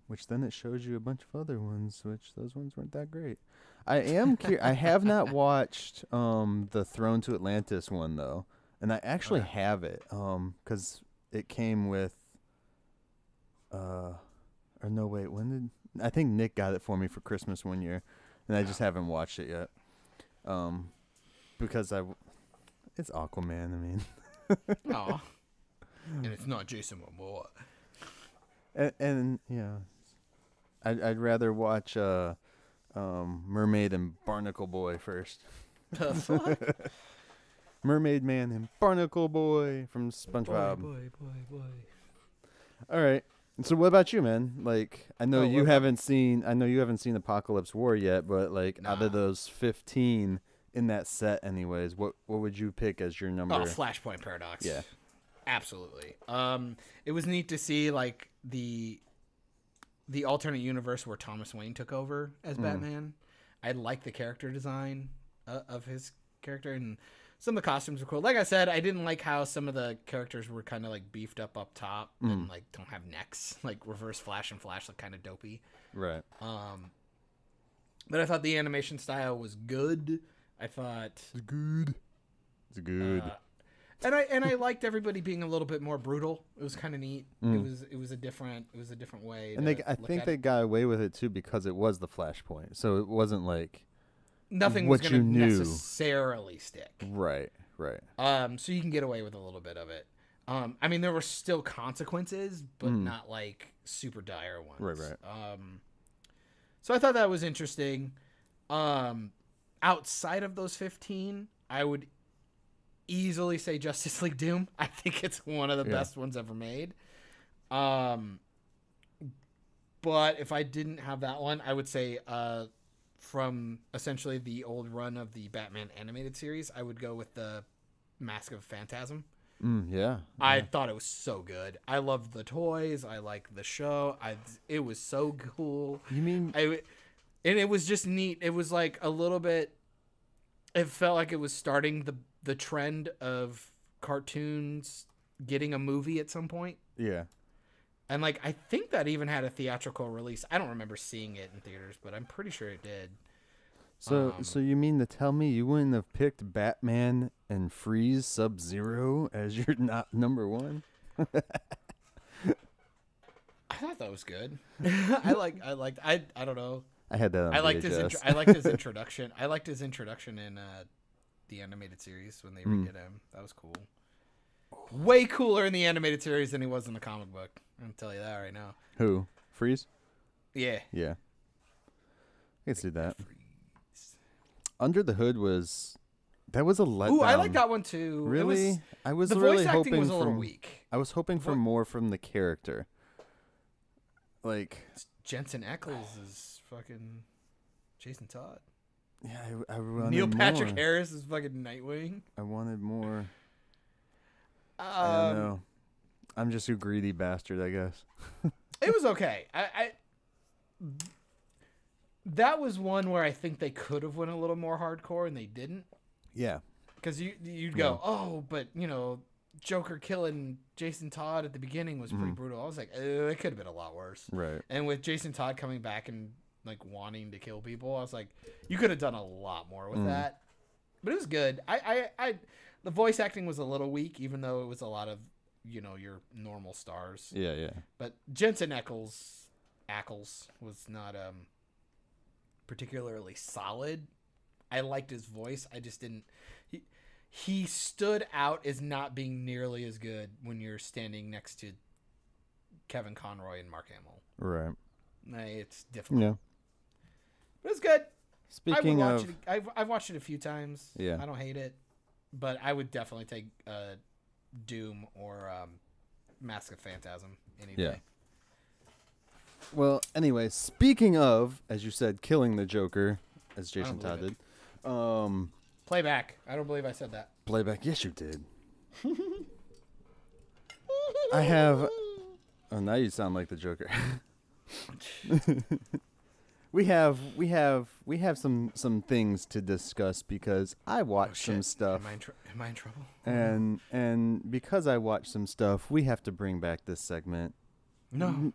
which then it shows you a bunch of other ones, which those ones weren't that great. I am curious. I have not watched the Throne to Atlantis one though, and I actually have it because it came with or no wait, when did I think Nick got it for me for Christmas one year, and I just haven't watched it yet because it's Aquaman. I mean, oh, and it's not Jason Momoa. And yeah, I'd rather watch Mermaid and Barnacle Boy first. The fuck? Mermaid Man and Barnacle Boy from SpongeBob. Boy. All right. So what about you, man? Like, I know you haven't seen Apocalypse War yet, but like out of those 15 in that set, anyways, what would you pick as your number? Oh, Flashpoint Paradox. Yeah, absolutely. It was neat to see like the alternate universe where Thomas Wayne took over as Batman. I like the character design of his character, and some of the costumes were cool. Like I said, I didn't like how some of the characters were kind of like beefed up top and like don't have necks. Like Reverse Flash and Flash look kind of dopey. Right. But I thought the animation style was good. I thought it's good. And I liked everybody being a little bit more brutal. It was kind of neat. It was a different way. And I think they got away with it too because it was the Flashpoint, so it wasn't like nothing was going to necessarily stick. Right. So you can get away with a little bit of it. I mean, there were still consequences, but not like super dire ones. Right. So I thought that was interesting. Outside of those 15, I would easily say Justice League Doom. I think it's one of the best ones ever made. But if I didn't have that one, I would say from essentially the old run of the Batman animated series, I would go with the Mask of Phantasm. I thought it was so good. I loved the toys. I liked the show. It was so cool. You mean... And it was just neat. It was like a little bit... It felt like it was starting the trend of cartoons getting a movie at some point. Yeah. And like I think that even had a theatrical release. I don't remember seeing it in theaters, but I'm pretty sure it did. So you mean to tell me you wouldn't have picked Batman and Freeze Sub-Zero as your number one? I thought that was good. I don't know. I had that on I liked VHS. I liked his introduction. I liked his introduction in the animated series when they redid him. That was cool. Way cooler in the animated series than he was in the comic book. I'm gonna tell you that right now. Who? Freeze? Yeah. Yeah. I can see that. Under the Hood was a letdown. Ooh, I like that one too. Really? I was the really voice acting hoping was a little weak. I was hoping for more from the character. Like Jensen Ackles is fucking Jason Todd. Yeah, I wanted Neil Patrick more. Harris is fucking Nightwing. I wanted more. I don't know. I'm just a greedy bastard, I guess. It was okay. That was one where I think they could have went a little more hardcore and they didn't. Yeah. Because you'd go, oh, but Joker killing Jason Todd at the beginning was pretty brutal. I was like, it could have been a lot worse. Right. And with Jason Todd coming back and like wanting to kill people, I was like, you could have done a lot more with that. But it was good. The voice acting was a little weak, even though it was a lot of your normal stars. Yeah. But Jensen Ackles was not particularly solid. I liked his voice. I just didn't. He stood out as not being nearly as good when you're standing next to Kevin Conroy and Mark Hamill. Right. It's difficult. Yeah. But it's good. Speaking of, I've watched it a few times. Yeah. I don't hate it, but I would definitely take Doom or Mask of Phantasm any day. Well, anyway, speaking of, as you said, killing the Joker, as Jason Todd did. Playback. I don't believe I said that. Playback. Yes, you did. I have. Oh, now you sound like the Joker. We have some things to discuss because I watched some stuff. Am I in trouble? And because I watched some stuff, we have to bring back this segment. No.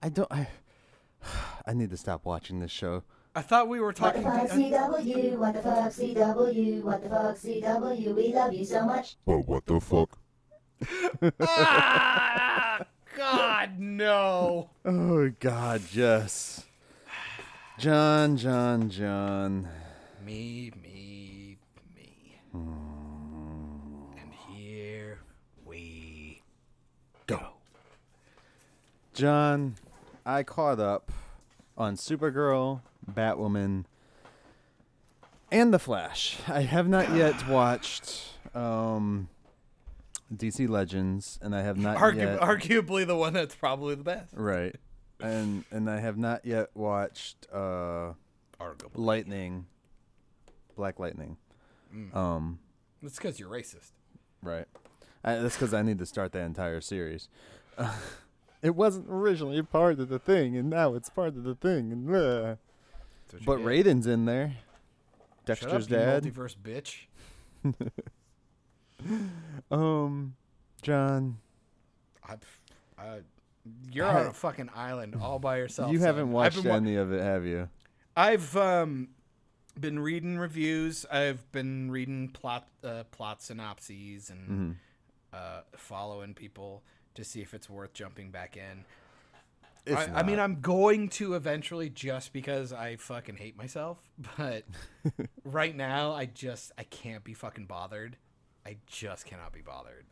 I need to stop watching this show. I thought we were talking. What the fuck, CW? What the fuck, CW? What the fuck, CW? We love you so much. But what the fuck? God, no. Oh, God, yes. John. Me. And here we go. John, I caught up on Supergirl, Batwoman, and The Flash. I have not yet watched DC Legends, and I have not yet... Arguably the one that's probably the best. Right. And I have not yet watched Lightning, Black Lightning. That's because you're racist. Right. That's because I need to start the entire series. It wasn't originally part of the thing, and now it's part of the thing. And but Raiden's in there. Dexter's dad. Multiverse bitch. John. You're on a fucking island all by yourself. You haven't watched any of it, have you? I've been reading reviews. I've been reading plot synopses and following people to see if it's worth jumping back in. I mean, I'm going to eventually just because I fucking hate myself. But right now, I can't be fucking bothered. I just cannot be bothered.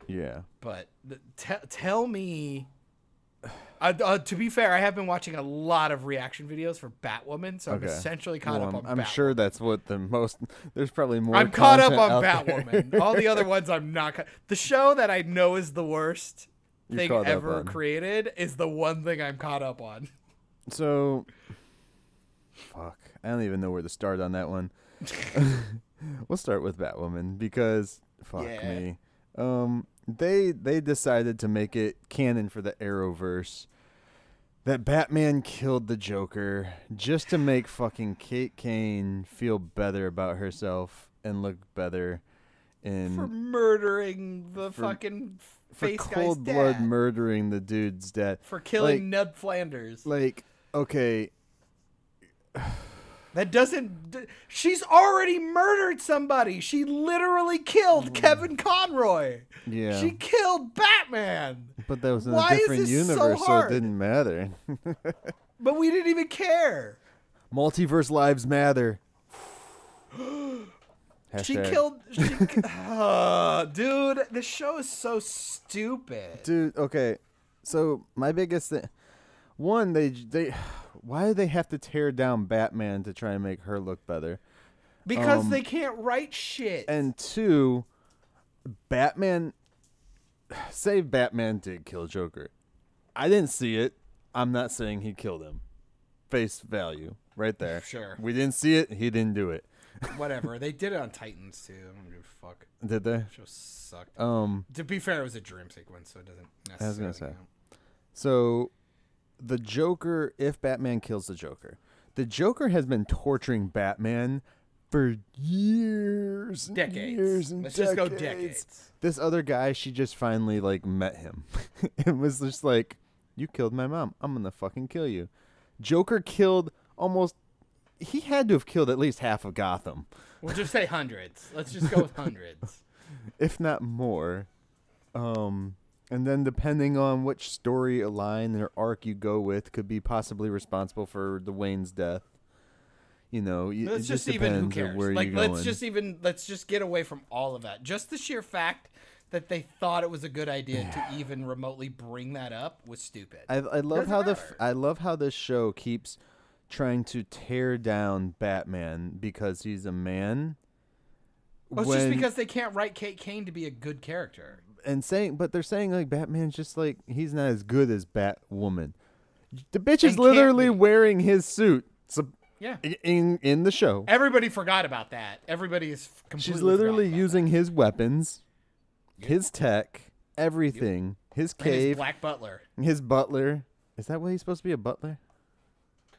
Yeah. But tell me... to be fair, I have been watching a lot of reaction videos for Batwoman, so I'm essentially caught up on Batwoman. I'm sure that's what the most... There's probably more I'm caught up on Batwoman. All the other ones I'm not... The show that I know is the worst thing ever created is the one thing I'm caught up on. So... Fuck. I don't even know where to start on that one. We'll start with Batwoman because... Fuck me. They decided to make it canon for the Arrowverse that Batman killed the Joker just to make fucking Kate Kane feel better about herself and look better for murdering the fucking face for guy's cold dad. blood murdering the dude's dad. For killing Ned Flanders. Okay. That doesn't... She's already murdered somebody. She literally killed Kevin Conroy. Yeah. She killed Batman. But that was in a different universe, so it didn't matter. But we didn't even care. Multiverse lives matter. She killed... dude, this show is so stupid. Dude, okay. So, my biggest thing... One, they why do they have to tear down Batman to try and make her look better? Because they can't write shit. And two, Batman... Say Batman did kill Joker. I didn't see it. I'm not saying he killed him. Face value. Right there. Sure. We didn't see it. He didn't do it. Whatever. They did it on Titans, too. I don't give a fuck. Did they? The show sucked. To be fair, it was a dream sequence, so it doesn't necessarily I was going to say. count. So... The Joker, if Batman kills the Joker has been torturing Batman for years. Decades. Let's just go decades. This other guy, she just finally, met him. It was just like, you killed my mom. I'm going to fucking kill you. Joker killed almost... He had to have killed at least half of Gotham. We'll just say hundreds. Let's just go with hundreds. If not more. And then depending on which storyline or arc you go with could be possibly responsible for the Wayne's death. You know, let's it just just even who depends cares. on where Like you're going. let's just get away from all of that. Just the sheer fact that they thought it was a good idea to even remotely bring that up was stupid. I love how this show keeps trying to tear down Batman because he's a man. Well, it's just because they can't write Kate Kane to be a good character. But they're saying like Batman's just like he's not as good as Batwoman. The bitch is literally wearing his suit. So yeah, in the show, everybody forgot about that. Everybody is completely. She's literally using his weapons, his tech, everything. His cave, and his black butler. His butler. Is that what he's supposed to be? A butler?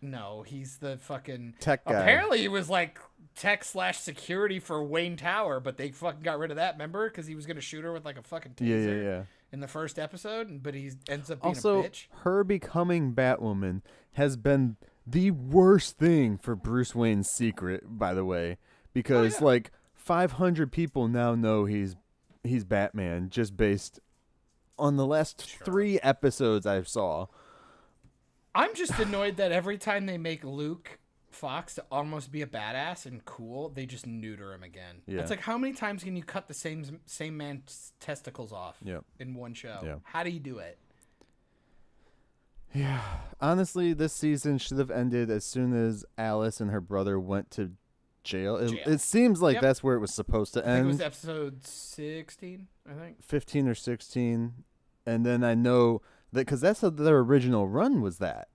No, he's the fucking tech guy. Apparently, he was like tech/security for Wayne Tower, but they fucking got rid of that. Remember, because he was gonna shoot her with like a fucking taser. Yeah. In the first episode, but he ends up being also, a bitch. Her becoming Batwoman has been the worst thing for Bruce Wayne's secret, by the way, because like 500 people now know he's Batman just based on the last 3 episodes I saw. I'm just annoyed that every time they make Luke Fox to almost be a badass and cool, they just neuter him again. Yeah. It's like, how many times can you cut the same man's testicles off in one show? Yeah. How do you do it? Yeah. Honestly, this season should have ended as soon as Alice and her brother went to jail. It seems like that's where it was supposed to end. I think it was episode 16, I think. 15 or 16. And then I know that because that's how their original run was that.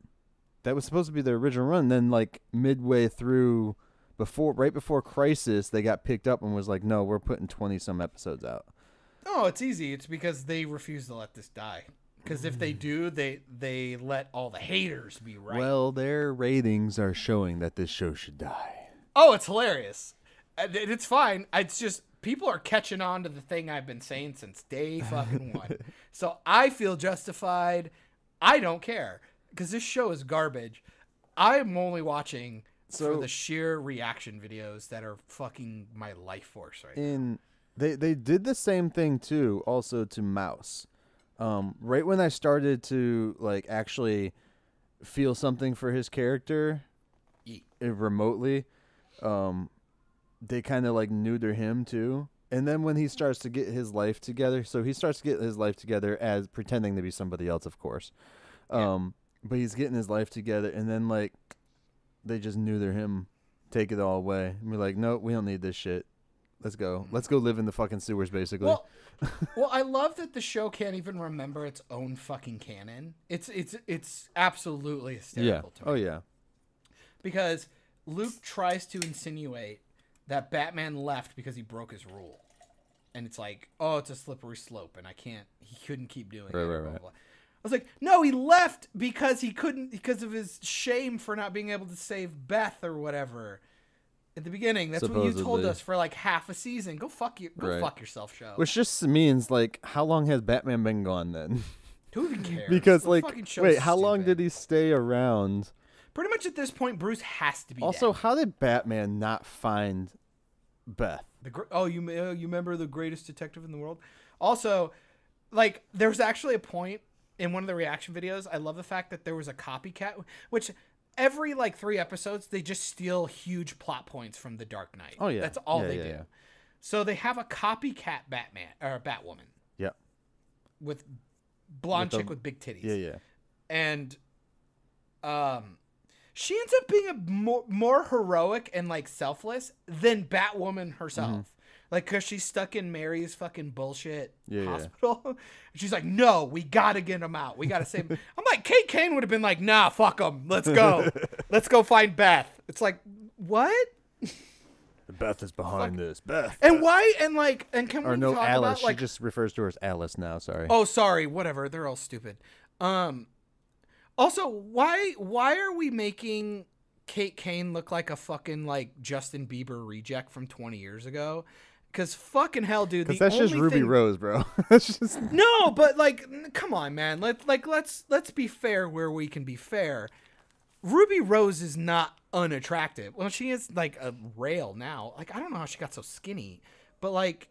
That was supposed to be their original run. Then, like, midway through, right before Crisis, they got picked up and was like, no, we're putting 20-some episodes out. Oh, it's easy. It's because they refuse to let this die. Because if they do, they let all the haters be right. Well, their ratings are showing that this show should die. Oh, it's hilarious. It's fine. It's just people are catching on to the thing I've been saying since day fucking one. So I feel justified. I don't care. Because this show is garbage. I am only watching for the sheer reaction videos that are fucking my life force right now. They did the same thing too, also to Mouse. Right when I started to like actually feel something for his character remotely, they kind of like neuter him too. And then when he starts to get his life together, so he starts to get his life together as pretending to be somebody else, of course. But he's getting his life together, and then, like, they just neuter him, take it all away. And we're like, no, we don't need this shit. Let's go. Let's go live in the fucking sewers, basically. Well, I love that the show can't even remember its own fucking canon. It's absolutely hysterical to me. Oh, yeah. Because Luke tries to insinuate that Batman left because he broke his rule. And it's like, oh, it's a slippery slope, and he couldn't keep doing it. Right. Blah, blah. I was like, no, he left because because of his shame for not being able to save Beth or whatever. At the beginning, that's what you told us for like half a season. Go fuck yourself, show. Which just means like, how long has Batman been gone then? Who even cares? Because like, wait, how long did he stay around? Pretty much at this point, Bruce has to be. Also, dead. how did Batman not find Beth? You remember the greatest detective in the world? Also, like, there was actually a point in one of the reaction videos. I love the fact that there was a copycat, which every like 3 episodes they just steal huge plot points from The Dark Knight. Oh yeah, that's all they do. Yeah. So they have a copycat Batman or Batwoman. Yeah, with blonde chick with big titties. Yeah. And she ends up being a more heroic and like selfless than Batwoman herself. Mm-hmm. Like, cause she's stuck in Mary's fucking bullshit Yeah. hospital. And she's like, no, we gotta get him out. We gotta save him. I'm like, Kate Kane would have been like, nah, fuck him. Let's go. Let's go find Beth. It's like, what? Beth is behind this. Beth. And why? And like, and can we talk Alice. about like? She just refers to her as Alice now. Sorry. Oh, sorry. Whatever. They're all stupid. Also, why are we making Kate Kane look like a fucking like Justin Bieber reject from 20 years ago? Because fucking hell, dude. Because that's just Ruby Rose, bro. That's just no, but like, come on, man. Let's be fair where we can be fair. Ruby Rose is not unattractive. Well, she is like a rail now. Like, I don't know how she got so skinny, but like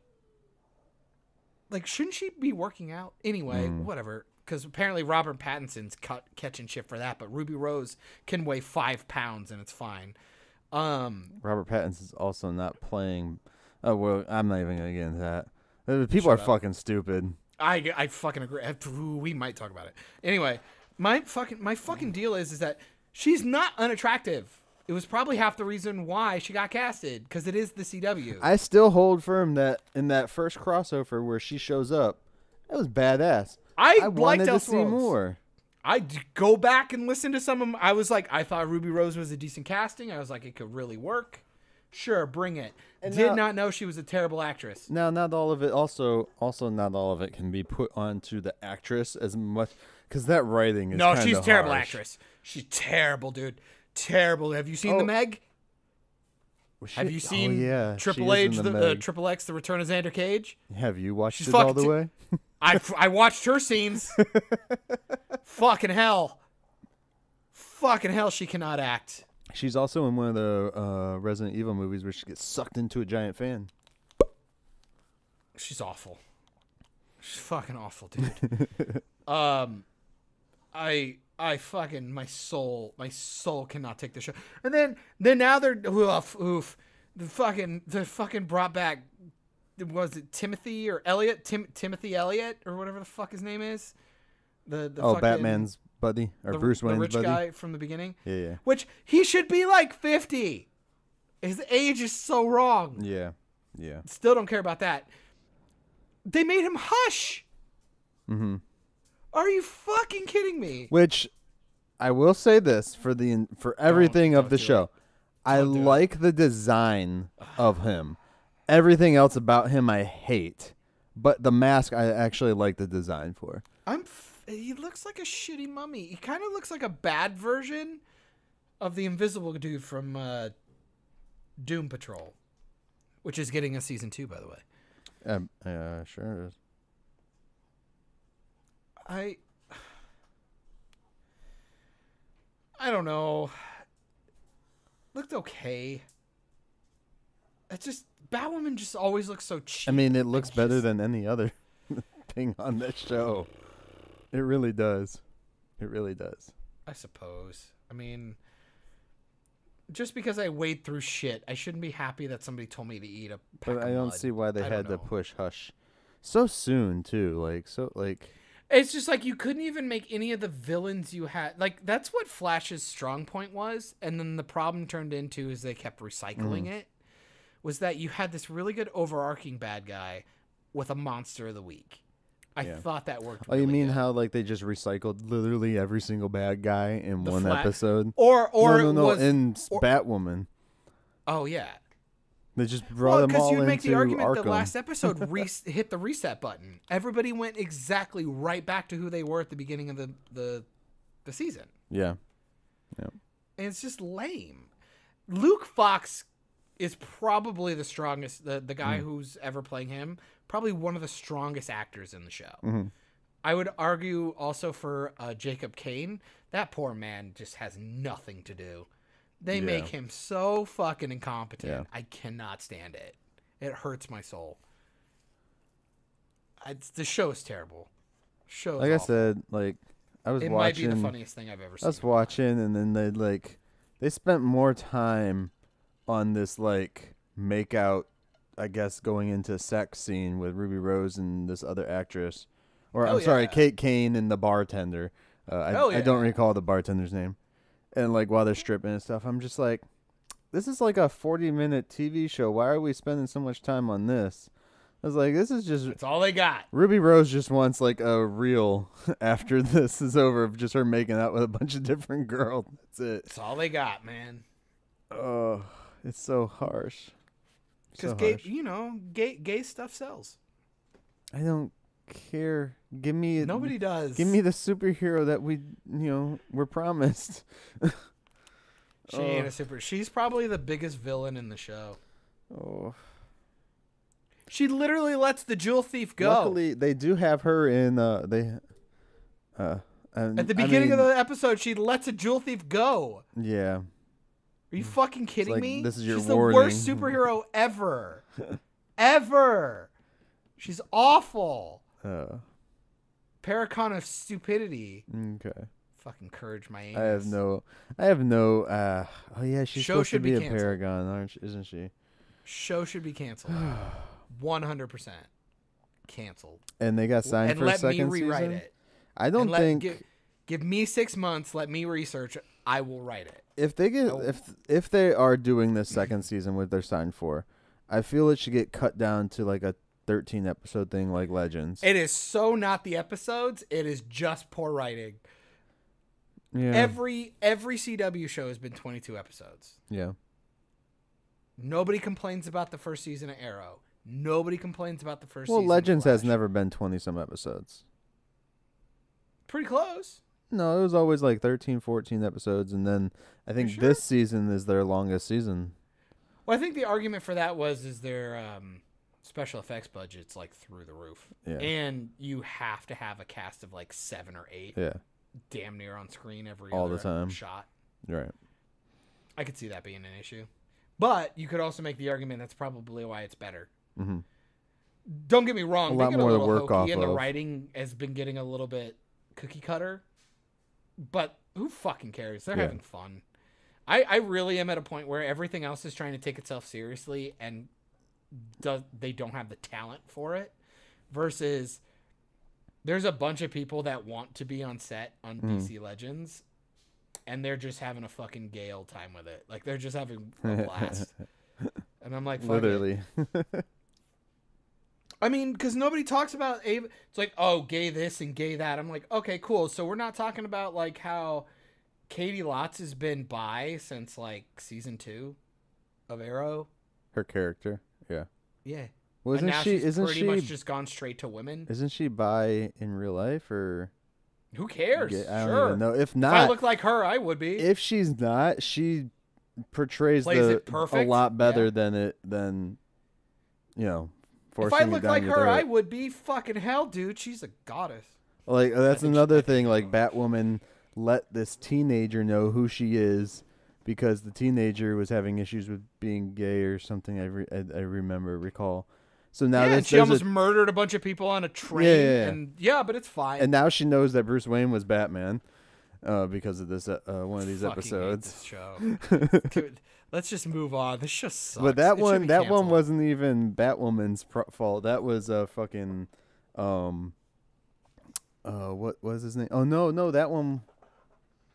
shouldn't she be working out anyway? Whatever. Because apparently Robert Pattinson's catching shit for that, but Ruby Rose can weigh 5 pounds and it's fine. Robert Pattinson's also not playing. Oh well, I'm not even gonna get into that. People are Shut up. fucking stupid. I fucking agree. Ooh, we might talk about it. Anyway, my fucking deal is that she's not unattractive. It was probably half the reason why she got casted, because it is the CW. I still hold firm that in that first crossover where she shows up, it was badass. I wanted to see more. Go back and listen to some of them. I was like, I thought Ruby Rose was a decent casting. I was like, it could really work. Sure, bring it. And Did not know she was a terrible actress. Now, not all of it. Also, not all of it can be put onto the actress as much, because that writing is No, she's a terrible harsh. actress. She's terrible, dude. Terrible. Have you seen the Meg? Have you seen Triple H, Triple X, The Return of Xander Cage? Have you watched She's it all the way? I watched her scenes. Fucking hell. Fucking hell, she cannot act. She's also in one of the Resident Evil movies where she gets sucked into a giant fan. She's awful. She's fucking awful, dude. I fucking my soul cannot take the show. And then now they're oof. The fucking brought back, was it Timothy or Elliot? Timothy Elliott or whatever the fuck his name is. The fucking, Batman's buddy or Bruce Wayne's rich buddy guy from the beginning. Yeah. Which he should be like 50. His age is so wrong. Yeah. Still don't care about that. They made him Hush. Mm-hmm. Are you fucking kidding me? Which I will say this for everything of the show. I like the design of him. Everything else about him I hate. But the mask I actually like the design for. He looks like a shitty mummy. He kind of looks like a bad version of the invisible dude from Doom Patrol, which is getting a season 2, by the way. Sure is. I don't know. Looked okay. It's just Batwoman just always looks so cheap. I mean, it looks better than any other thing on this show. It really does. It really does. I suppose. I mean, just because I wade through shit, I shouldn't be happy that somebody told me to eat a peck But I of don't blood. see why they I had don't to know. push Hush so soon too. It's just like you couldn't even make any of the villains you had. Like, that's what Flash's strong point was. And then the problem turned into is they kept recycling it. Was that you had this really good overarching bad guy with a monster of the week. I thought that worked really you mean good. how they just recycled literally every single bad guy in one episode? Or no, in Batwoman. Oh, yeah. They just brought them all because you'd make into the argument Arkham. the last episode hit the reset button. Everybody went exactly right back to who they were at the beginning of the season. Yeah. And it's just lame. Luke Fox is probably the strongest, the guy who's ever playing him, probably one of the strongest actors in the show. Mm-hmm. I would argue also for Jacob Kane. That poor man just has nothing to do. They make him so fucking incompetent. Yeah. I cannot stand it. It hurts my soul. The show is terrible. Like I said, I was watching. It might be the funniest thing I've ever seen. I was watching, and then they spent more time on this make out, I guess, going into sex scene with Ruby Rose and this other actress, or I'm sorry, Kate Kane and the bartender. I don't recall the bartender's name. And while they're stripping and stuff, I'm just like, this is like a 40-minute TV show. Why are we spending so much time on this? I was like, this is just. That's all they got. Ruby Rose just wants a reel after this is over of just her making out with a bunch of different girls. That's it. That's all they got, man. Oh, it's so harsh. Because gay stuff sells. I don't care. Give me. Nobody does. Give me the superhero that we were promised. She ain't a super. She's probably the biggest villain in the show. Oh. She literally lets the jewel thief go. Luckily, they do have her in. At the beginning of the episode, she lets a jewel thief go. Yeah. Are you fucking kidding me? This is your She's warning. the worst superhero ever. Ever. She's awful. Paracon of stupidity. Okay. Fucking courage my anus. I have no. Oh yeah, she's Show supposed to should be be a canceled. paragon, isn't she? Show should be canceled. 100%. canceled. And they got signed And for a let me second rewrite season? it. I don't think... Give me 6 months. Let me research. I will write it. If they get if they are doing this second season, what they're signed for, I feel it should get cut down to like a 13 episode thing like Legends. It is so not the episodes. It is just poor writing. Yeah. Every CW show has been 22 episodes. Yeah. Nobody complains about the first season of Arrow. Nobody complains about the first Well, season Legends of has Flash. never been 20 some episodes. Pretty close. No, it was always like 13, 14 episodes, and then I think sure? this season is their longest season. Well, I think the argument for that is their special effects budget's like through the roof. Yeah. And you have to have a cast of like 7 or 8 Yeah. damn near on screen every All other the time. shot. Right. I could see that being an issue. But you could also make the argument that's probably why it's better. Mm-hmm. Don't get me wrong. A They lot get more to little work hokey off and the of. writing has been getting a little bit cookie cutter. But who fucking cares? They're Yeah. having fun. I really am at a point where everything else is trying to take itself seriously and they don't have the talent for it. Versus there's a bunch of people that want to be on set on DC Legends and they're just having a fucking gay old time with it. Like they're just having a blast. And I'm like, fuck Literally. it. I mean, because nobody talks about Ava. It's like, oh, gay this and gay that. I'm like, okay, cool. So we're not talking about like how Katie Lotz has been bi since like season 2 of Arrow. Her character. Yeah. Yeah. Wasn't and now she? she's Isn't pretty she? much just gone straight to women. Isn't she bi in real life or? Who cares? I don't Sure. even know. If If not, I look like her, I would be. if she's not, she portrays Plays the it perfect. a lot better Yeah. than you know. If Forcing I it look down like your her, throat. I would be. Fucking hell, dude. She's a goddess. Like that's think another she- I think thing. she Like knows. Batwoman let this teenager know who she is because the teenager was having issues with being gay or something. I recall. So now Yeah, this, and she there's almost murdered a bunch of people on a train. Yeah. And yeah, but it's fine. and now she knows that Bruce Wayne was Batman because of this one of these Fucking hate episodes. this show. Dude, let's just move on. This just sucks. But that It should one, be that one canceled. wasn't even Batwoman's fault. That was fucking, what was his name? Oh no, that one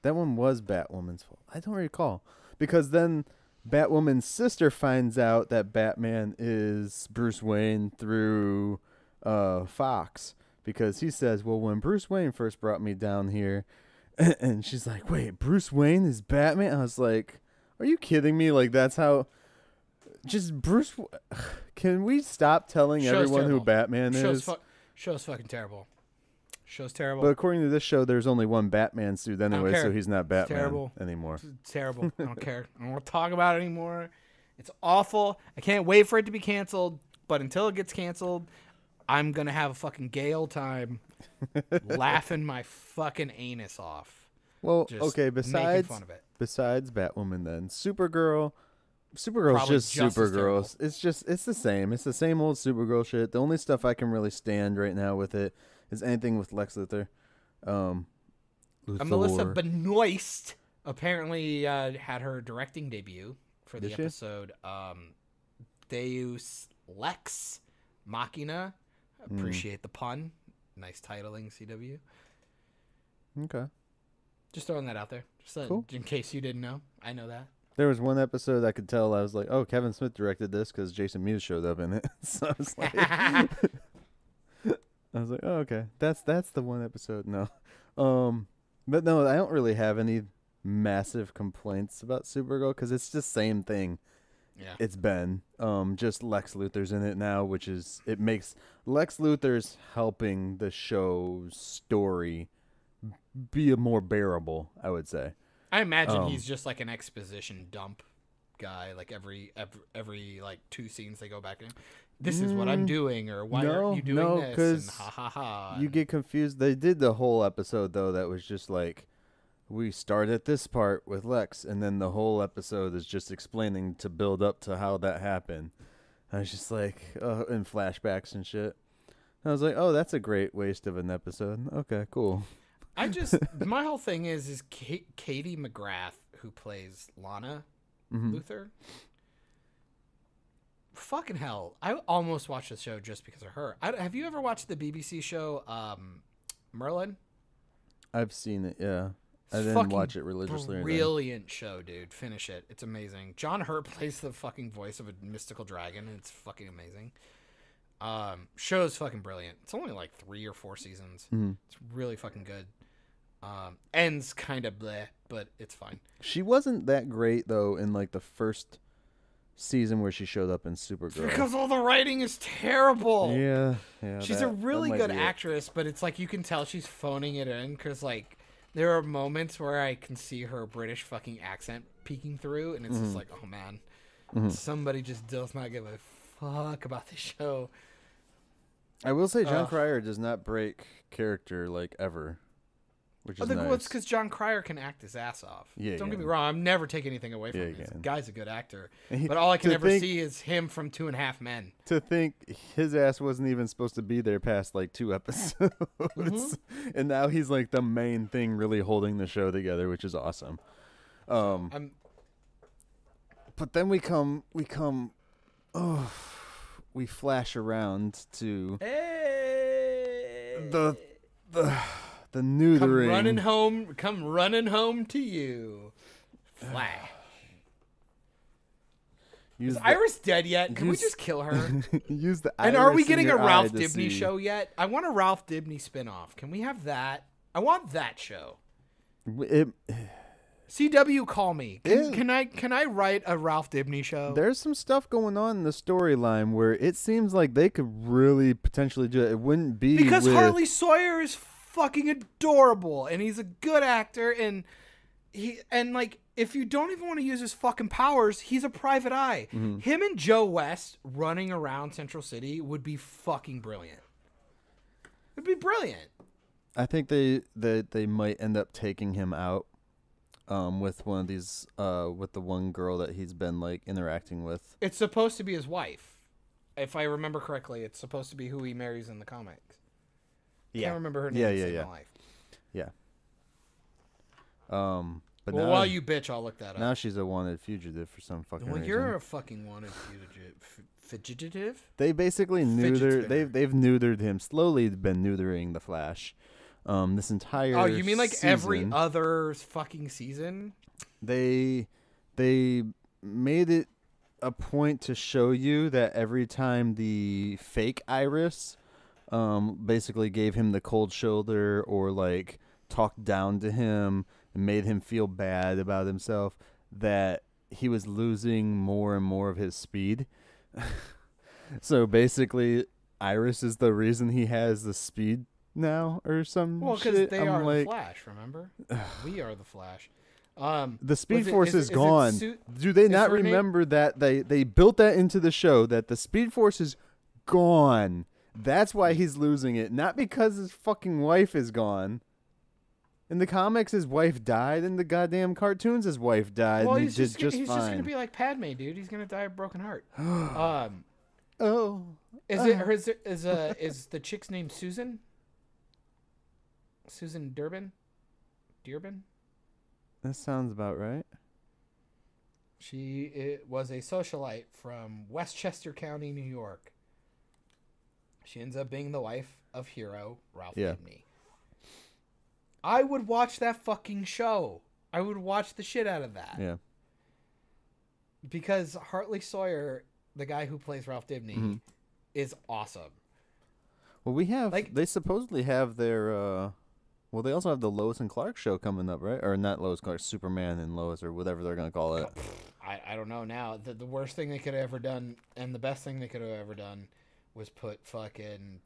was Batwoman's fault. I don't recall because then Batwoman's sister finds out that Batman is Bruce Wayne through Fox because he says, "Well, when Bruce Wayne first brought me down here," and she's like, "Wait, Bruce Wayne is Batman?" I was like, "Are you kidding me? Like that's how." Just Bruce. Can we stop telling Show's everyone who terrible. Batman is? Show's fucking terrible. Show's terrible. But according to this show, there's only one Batman suit anyway, care. so he's not Batman terrible. anymore. It's terrible. I don't care. I don't want to talk about it anymore. It's awful. I can't wait for it to be canceled. But until it gets canceled, I'm gonna have a fucking gay old time, laughing my fucking anus off. Well, Just okay. making Besides fun of it. Batwoman, then Supergirl's Probably just just as terrible. Supergirl. It's the same. It's the same old Supergirl shit. The only stuff I can really stand right now with it is anything with Lex Luthor. Melissa Luthor. Benoist apparently had her directing debut for the Did she? episode Deus Lex Machina. Hmm. Appreciate the pun. Nice titling, CW. Okay. Just throwing that out there. Just Cool. in case you didn't know. I know that. There was one episode I could tell I was like, oh, Kevin Smith directed this because Jason Mewes showed up in it. So I was like, I was like, oh, okay, that's the one episode. No, but no, I don't really have any massive complaints about Supergirl because it's just same thing. Yeah. It's been just Lex Luthor's in it now, which is it makes Lex Luthor's helping the show's story be more bearable, I would say. I imagine he's just like an exposition dump guy. Like every like 2 scenes they go back and this is what I'm doing, or why aren't you doing this? 'Cause And ha ha ha. You get confused. They did the whole episode though that was just like we start at this part with Lex, and then the whole episode is just explaining to build up to how that happened. I was just like, in flashbacks and shit. I was like, oh, that's a great waste of an episode. Okay, cool. My whole thing is Katie McGrath, who plays Lana Mhm. Luthor. fucking hell. I almost watched the show just because of her. Have you ever watched the BBC show Merlin? I've seen it, yeah. I It's didn't fucking watch it religiously. Brilliant show, dude. Finish it. It's amazing. John Hurt plays the fucking voice of a mystical dragon, and it's fucking amazing. Show's fucking brilliant. It's only like 3 or 4 seasons. It's really fucking good. Ends kind of bleh, but it's fine. She wasn't that great though in like the first season where she showed up in Supergirl. Because all the writing is terrible. Yeah. She's a really good actress, but it's like you can tell she's phoning it in because like there are moments where I can see her British fucking accent peeking through, and it's just like, oh man, somebody just does not give a fuck about the show. I will say John Cryer does not break character like ever, which is nice. Well, it's because John Cryer can act his ass off. Yeah, Don't get me wrong, I'm never taking anything away from him. Yeah, The guy's a good actor, but all I can ever see is him from 2.5 Men. To think his ass wasn't even supposed to be there past like 2 episodes, and now he's like the main thing really holding the show together, which is awesome. But then we flash around to the neutering. Come running home to you. Flash. Is Iris dead yet? Can we just kill her? Use the and are we getting a Ralph Dibny show yet? I want a Ralph Dibny spinoff. Can we have that? I want that show. CW, call me. Can I write a Ralph Dibny show? There's some stuff going on in the storyline where it seems like they could really potentially do it. It wouldn't be because Hartley Sawyer is fucking adorable, and he's a good actor, and like if you don't even want to use his fucking powers, he's a private eye. Him and Joe West running around Central City would be fucking brilliant. It'd be brilliant. I think they might end up taking him out. With one of these, with the one girl that he's been like interacting with. It's supposed to be his wife, if I remember correctly. It's supposed to be who he marries in the comics. Can't remember her name. In life. Yeah. But well, while you bitch, I'll look that up. Now she's a wanted fugitive for some fucking reason. You're a fucking wanted fugitive. They basically they've neutered him. Slowly been neutering the Flash. This entire you mean like season, every other fucking season? They made it a point to show you that every time the fake Iris basically gave him the cold shoulder or like talked down to him and made him feel bad about himself, that he was losing more and more of his speed. So basically Iris is the reason he has the speed now or some well, because they are the Flash, remember? We are the Flash. The Speed Force is gone. Do they not remember that they built that into the show, that the Speed Force is gone? That's why he's losing it, not because his fucking wife is gone. In the comics, his wife died. In the goddamn cartoons, his wife died. Well, and he's just gonna be like Padme, dude. He's gonna die of a broken heart. Is the chick's name Susan? Susan Durbin? That sounds about right. She was a socialite from Westchester County, New York. She ends up being the wife of hero Ralph Dibny. I would watch that fucking show. I would watch the shit out of that. Yeah. Because Hartley Sawyer, the guy who plays Ralph Dibny, is awesome. Well, they supposedly have their well, they also have the Lois and Clark show coming up, right? Or not Lois and Clark, Superman and Lois, or whatever they're going to call it. I don't know now. The worst thing they could have ever done, and the best thing they could have ever done, was put fucking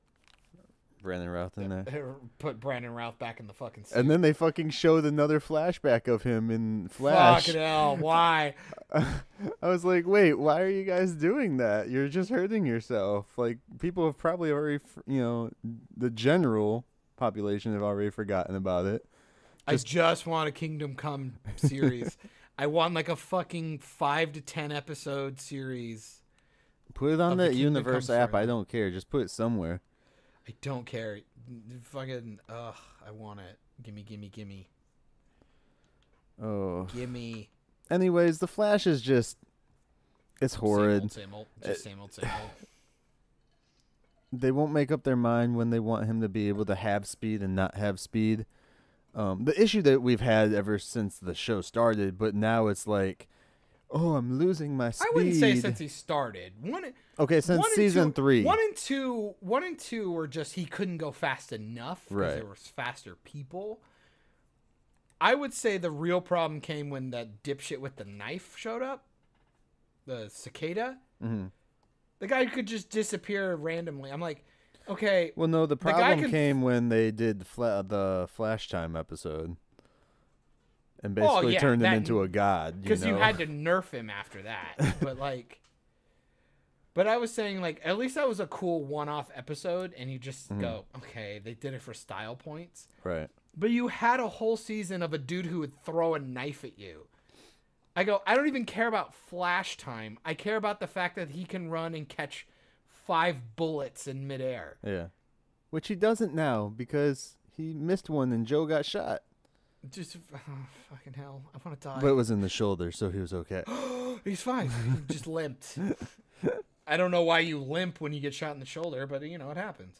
Brandon Routh in there. Put Brandon Routh back in the fucking suit. And then they fucking showed another flashback of him in Flash. Fucking hell, why? I was like, wait, why are you guys doing that? You're just hurting yourself. Like, people have probably already, the general population have already forgotten about it. I just want a Kingdom Come series. I want like a fucking 5 to 10 episode series. Put it on the Universe app. I don't care. Just put it somewhere. I don't care. Fucking, I want it. Gimme. Oh. Gimme. Anyways, the Flash is just... It's horrid. Same old. Just same old. They won't make up their mind when they want him to be able to have speed and not have speed. The issue that we've had ever since the show started, but now it's like, oh, I'm losing my speed. I wouldn't say since he started. Since season 3. 1 and 2 were just he couldn't go fast enough because there was faster people. I would say the real problem came when that dipshit with the knife showed up. The cicada. Mm-hmm. The guy could just disappear randomly. I'm like, okay. Well, no, the problem came when they did the Flash Time episode. And basically turned him into a god. Because you had to nerf him after that. But I was saying, like, at least that was a cool one-off episode. And you just go, okay, they did it for style points. Right. But you had a whole season of a dude who would throw a knife at you. I don't even care about Flash Time. I care about the fact that he can run and catch 5 bullets in midair. Yeah. Which he doesn't now because he missed one and Joe got shot. Just, fucking hell. I want to die. But it was in the shoulder, so he was okay. He's fine. He just limped. I don't know why you limp when you get shot in the shoulder, but, it happens.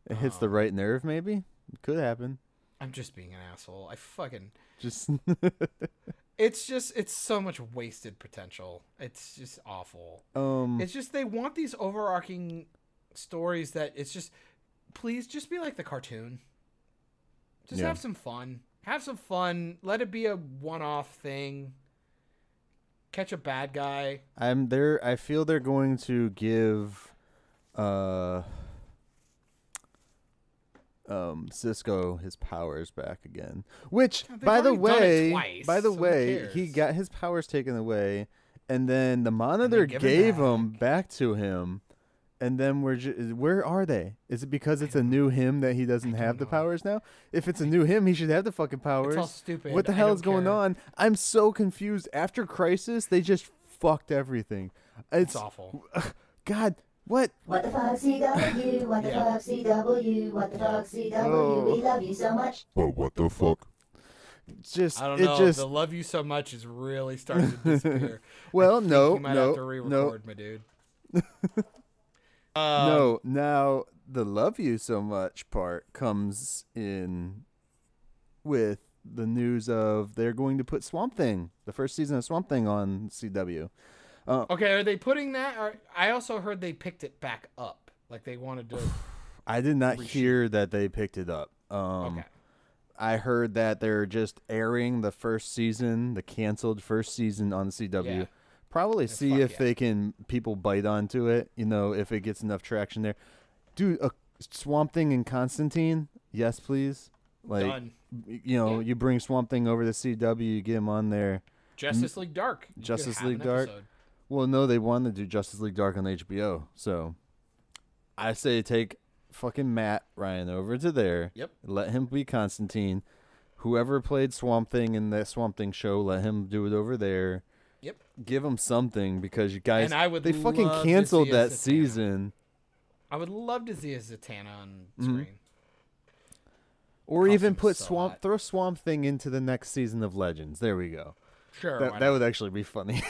It hits the right nerve, maybe? It could happen. I'm just being an asshole. I fucking... Just... It's so much wasted potential. It's just awful. It's just they want these overarching stories that it's just, please just be like the cartoon. Just have some fun. Have some fun. Let it be a one-off thing. Catch a bad guy. I feel they're going to give Cisco his powers back again. Which, by the way, he got his powers taken away, and then the monitor gave them back to him. And then where are they? Is it because it's a new him that he doesn't have the powers now? If it's a new him, he should have the fucking powers. It's all stupid. What the hell is going on? I'm so confused. After Crisis, they just fucked everything. It's awful. God, what? What the fuck, CW? What the fuck, CW? What the fuck, CW? We love you so much. But what the fuck? Just I don't know. The love you so much is really starting to disappear. Well, you might have to re-record, my dude. No, now the love you so much part comes in with the news of they're going to put Swamp Thing, the first season of Swamp Thing, on CW. Okay, are they putting that? I also heard they picked it back up. Like they wanted to. I did not hear that they picked it up. Okay. I heard that they're just airing the first season, the canceled first season on CW. Yeah. Probably see if they can people bite onto it, if it gets enough traction there. Dude, a Swamp Thing and Constantine, yes, please. Like, done. You bring Swamp Thing over to CW, you get him on there. Justice League Dark. Justice League Dark. Well, no, they want to do Justice League Dark on HBO, so I say take fucking Matt Ryan over to there. Yep. Let him be Constantine. Whoever played Swamp Thing in that Swamp Thing show, let him do it over there. Yep. Give them something because you guys, they fucking canceled that season. I would love to see a Zatanna on screen. Or even put throw Swamp Thing into the next season of Legends. There we go. Sure. That would actually be funny.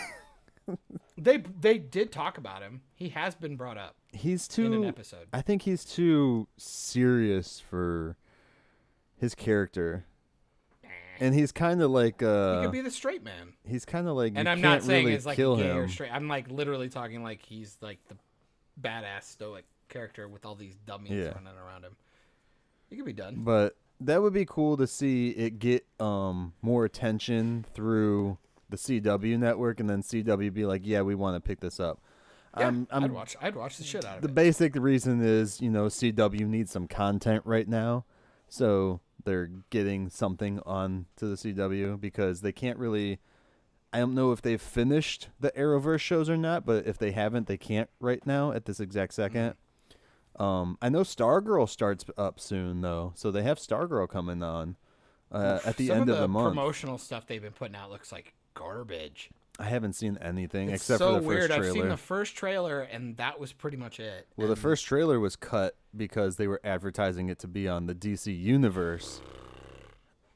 They did talk about him. He has been brought up. He's too in an episode. I think he's too serious for his character. And he's kind of like he could be the straight man. He's kind of like, and I'm not saying it's like gay or straight. I'm like literally talking like he's like the badass stoic character with all these dummies running around him. He could be done. But that would be cool to see it get more attention through the CW network, and then CW be like, yeah, we want to pick this up. Yeah, I'd watch the shit out of it. The basic reason is, CW needs some content right now, so they're getting something on to the CW because they can't really. I don't know if they've finished the Arrowverse shows or not, but if they haven't, they can't right now at this exact second. I know Stargirl starts up soon though, so they have Stargirl coming on at the end of the month. Promotional stuff they've been putting out looks like garbage. I haven't seen anything except for the first trailer. I've seen the first trailer, and that was pretty much it. Well, the first trailer was cut because they were advertising it to be on the DC Universe.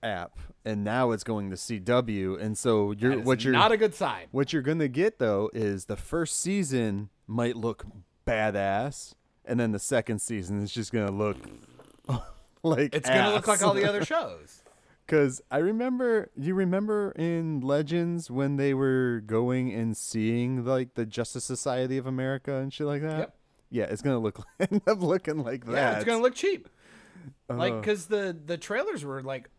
app, and now it's going to CW. And so not a good sign. What you're gonna get though is the first season might look badass, and then the second season is just gonna look like it's gonna look like all the other shows. Because you remember in Legends when they were going and seeing like the Justice Society of America and shit like that. Yep. Yeah, it's gonna end up looking like that. Yeah, it's gonna look cheap. Like, because the trailers were like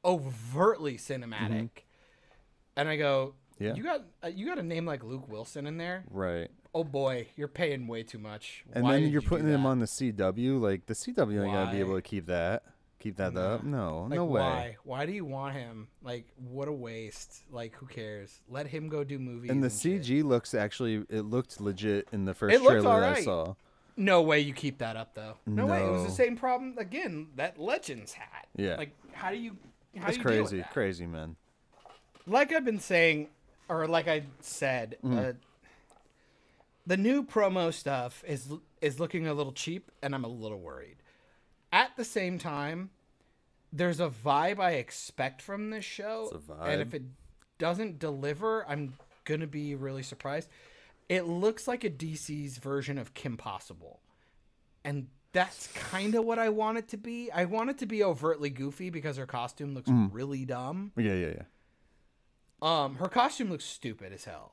overtly cinematic, and I go, Yeah. you got a name like Luke Wilson in there, Right. oh boy, you're paying way too much. And Why then did you're you putting do him that? on the CW. Like the CW ain't gonna be able Why? to keep that up. No, Like, no way. Why do you want him? Like, what a waste. Like, who cares? Let him go do movies. And the shit. CG looked legit in the first It looked trailer that I alright. saw. No way you keep that up though. No way. It was the No. same problem again that Legends had. Yeah. Like, how do you? That's do you deal with crazy, that? crazy, man. Like I've been saying, or like I said, the new promo stuff is looking a little cheap, and I'm a little worried. At the same time, there's a vibe I expect from this show, It's a vibe. and if it doesn't deliver, I'm gonna be really surprised. It looks like a DC's version of Kim Possible, and that's kind of what I want it to be. I want it to be overtly goofy because her costume looks really dumb. Yeah. Her costume looks stupid as hell.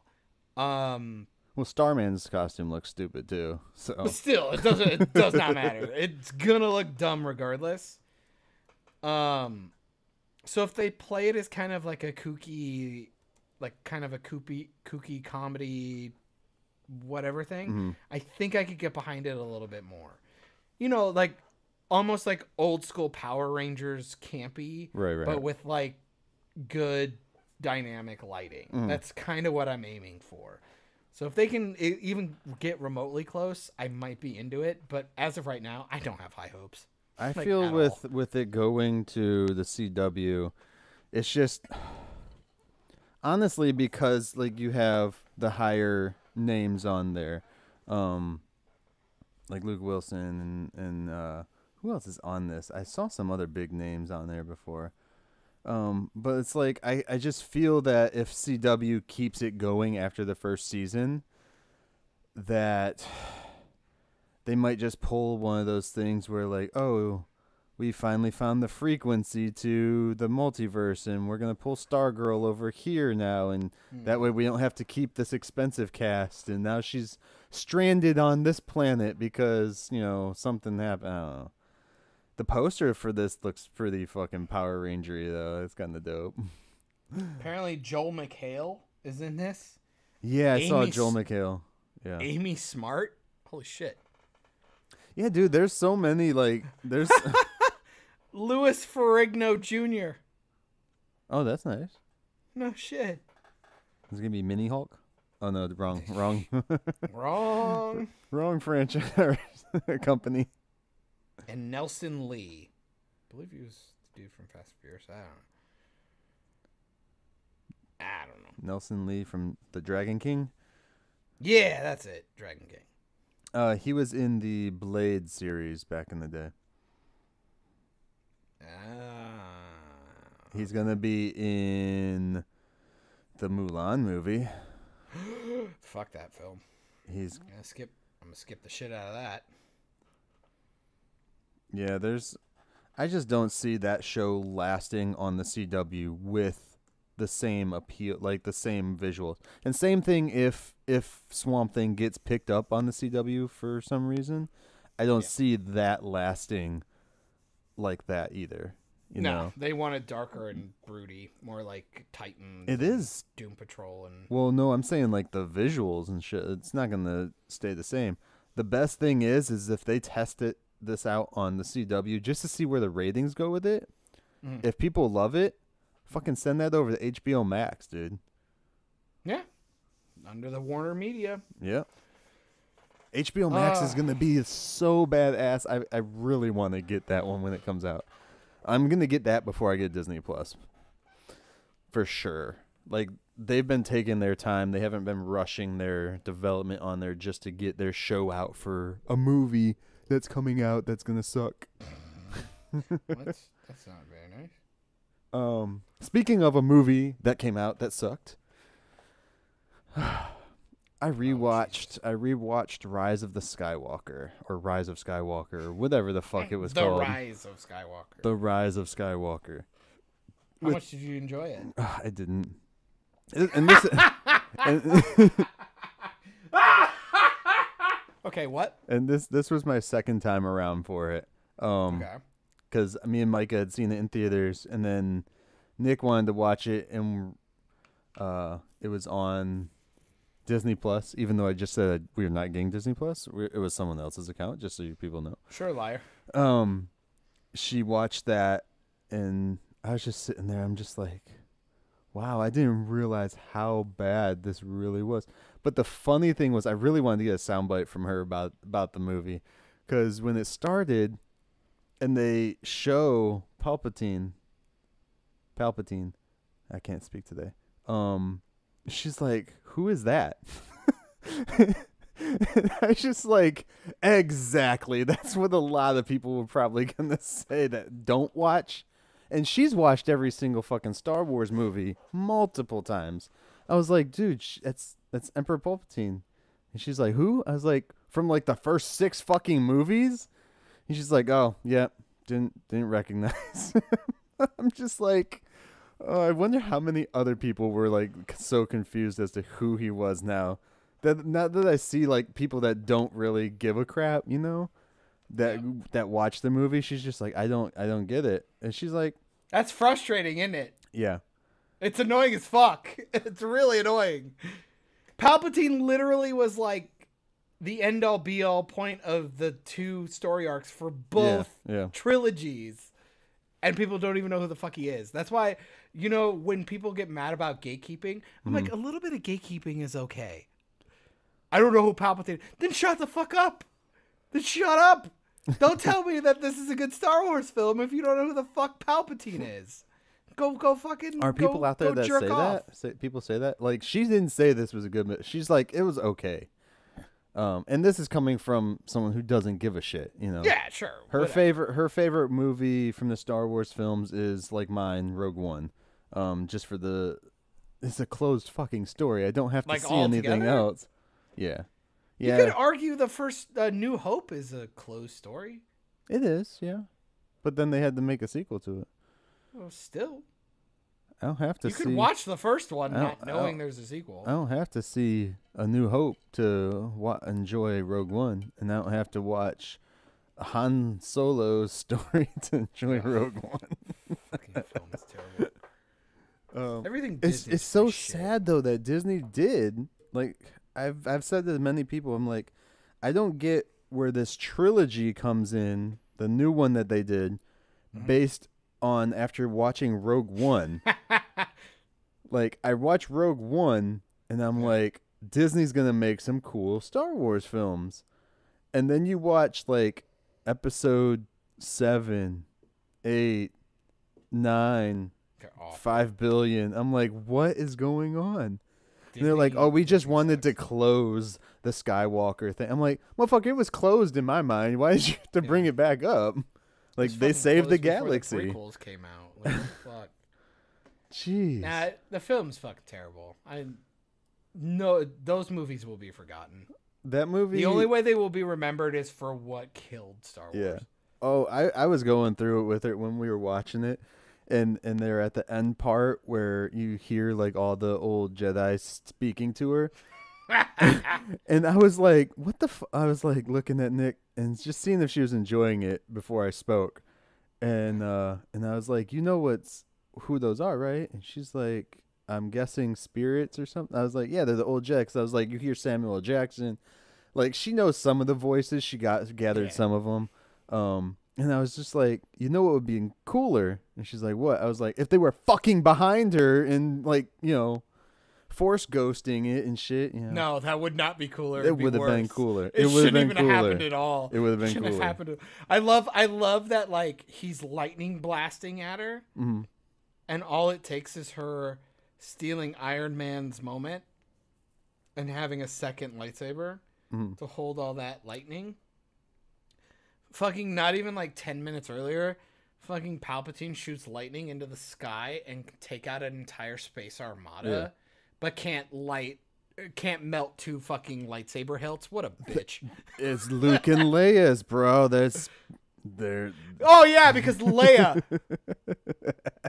Well, Starman's costume looks stupid too. So But still, it does not matter. It's gonna look dumb regardless. So if they play it as kind of like a kooky, kooky comedy, whatever thing, I think I could get behind it a little bit more. You know, like almost like old school Power Rangers campy, Right. but with like good dynamic lighting. That's kind of what I'm aiming for. So if they can even get remotely close, I might be into it. But as of right now, I don't have high hopes. I Like, feel at with it going to the CW, it's just honestly because like you have the higher names on there, like Luke Wilson and who else is on this? I saw some other big names on there before. But it's like I just feel that if CW keeps it going after the first season, that they might just pull one of those things where like, oh, we finally found the frequency to the multiverse and we're going to pull Stargirl over here now, and that way we don't have to keep this expensive cast, and now she's stranded on this planet because, you know, something happened. I don't know. The poster for this looks pretty fucking Power Ranger-y, though. It's kind of dope. Apparently, Joel McHale is in this. Yeah, I saw Amy Joel McHale. Yeah. Amy Smart. Holy shit. Yeah, dude, there's so many, like, there's... Louis Ferrigno Jr. Oh, that's nice. No shit. Is it going to be Mini Hulk? Oh, no, wrong Wrong. franchise company. And Nelson Lee. I believe he was the dude from Fast and Furious. I don't know. Nelson Lee from The Dragon King. Yeah, that's it. Dragon King. He was in the Blade series back in the day. He's going to be in the Mulan movie. Fuck that film. He's I'm gonna skip the shit out of that. Yeah, I just don't see that show lasting on the CW with the same appeal, like the same visuals. And same thing if Swamp Thing gets picked up on the CW for some reason, I don't see that lasting like that either. You know? They want it darker and broody, more like Titans. It is. Doom Patrol and. Well, no, I'm saying like the visuals and shit. It's not gonna stay the same. The best thing is if they test this out on the CW just to see where the ratings go with it. If people love it, fucking send that over to HBO Max, dude. Yeah. Under the Warner Media. Yep. HBO Max is going to be so badass. I really want to get that one when it comes out. I'm going to get that before I get Disney Plus. For sure. Like, they've been taking their time. They haven't been rushing their development on there just to get their show out for a movie that's coming out that's going to suck. That's not very nice. Speaking of a movie that came out that sucked, I rewatched Rise of the Skywalker or Rise of Skywalker or whatever the fuck it was called. The Rise of Skywalker. The Rise of Skywalker. How much did you enjoy it? I didn't. And this. Okay, what? And this was my second time around for it. Okay. Because me and Myke had seen it in theaters, and then Nick wanted to watch it, and it was on Disney Plus. Even though I just said we were not getting Disney Plus, it was someone else's account, just so you people know. Sure, liar. She watched that, and I was just sitting there. I'm just like, wow, I didn't realize how bad this really was. But the funny thing was, I really wanted to get a soundbite from her about the movie, because when it started, and they show Palpatine, I can't speak today. She's like, "Who is that?" I just like, exactly. That's what a lot of people were probably gonna say that don't watch. And she's watched every single fucking Star Wars movie multiple times. I was like, dude, that's Emperor Palpatine. And she's like, who? I was like, from like the first 6 fucking movies? And she's like, oh, yeah, didn't recognize. I'm just like, oh, I wonder how many other people were like so confused as to who he was now. Now that I see like people that don't really give a crap, you know? That watch the movie, she's just like, I don't get it. And she's like, that's frustrating, isn't it? yeah. It's annoying as fuck. It's really annoying. Palpatine literally was like the end all be all point of the 2 story arcs for both trilogies. And people don't even know who the fuck he is. That's why, you know, when people get mad about gatekeeping, I'm like, a little bit of gatekeeping is okay. I don't know who Palpatine. Then shut the fuck up. Then shut up. Don't tell me that this is a good Star Wars film if you don't know who the fuck Palpatine is. Go fucking. Are people out there that say off. that? People say that? Like, she didn't say this was a good movie. She's like, it was okay. And this is coming from someone who doesn't give a shit, you know. Yeah, sure. Her favorite movie from the Star Wars films is like mine, Rogue One. Just for it's a closed fucking story. I don't have to like see anything else. Yeah. You could argue the first New Hope is a closed story. It is, yeah. But then they had to make a sequel to it. Well, still. I don't have to see. You could watch the first one not knowing there's a sequel. I don't have to see A New Hope to enjoy Rogue One. And I don't have to watch Han Solo's story to enjoy Rogue One. Fucking film is terrible. Everything it's so sad, though, that Disney did. Like, I've said to many people, I'm like, I don't get where this trilogy comes in, the new one that they did, based on after watching Rogue One. Like, I watched Rogue One, and I'm like, Disney's going to make some cool Star Wars films. And then you watch, like, episode 7, 8, 9, 5 billion. I'm like, what is going on? And they're like, oh, we just wanted to close the Skywalker thing. I'm like, motherfucker, it was closed in my mind. Why did you have to bring it back up? Like, they saved the galaxy. The prequels came out. Like, fuck. Jeez. Nah, the film's fucking terrible. No, those movies will be forgotten. That movie. The only way they will be remembered is for what killed Star Wars. Yeah. Oh, I was going through it with her when we were watching it. And they're at the end part where you hear like all the old Jedi speaking to her. And I was like, what the I was like looking at Nick and just seeing if she was enjoying it before I spoke. And I was like, you know who those are, right? And she's like, I'm guessing spirits or something. I was like, yeah, they're the old Jedi. 'Cause I was like, you hear Samuel L. Jackson. Like, she knows some of the voices. She gathered some of them. And I was just like, you know what would be cooler? And she's like, what? I was like, if they were fucking behind her and, like, you know, force ghosting it and shit. You know. No, that would not be cooler. It would have been cooler. It shouldn't even have happened at all. It would have been cooler. cooler. Happened. I love that, like, he's lightning blasting at her. Mm-hmm. And all it takes is her stealing Iron Man's moment and having a second lightsaber to hold all that lightning. Fucking not even like 10 minutes earlier, fucking Palpatine shoots lightning into the sky and can take out an entire space armada, but can't melt 2 fucking lightsaber hilts. What a bitch. It's Luke and Leia's, bro. They're Oh yeah, because Leia.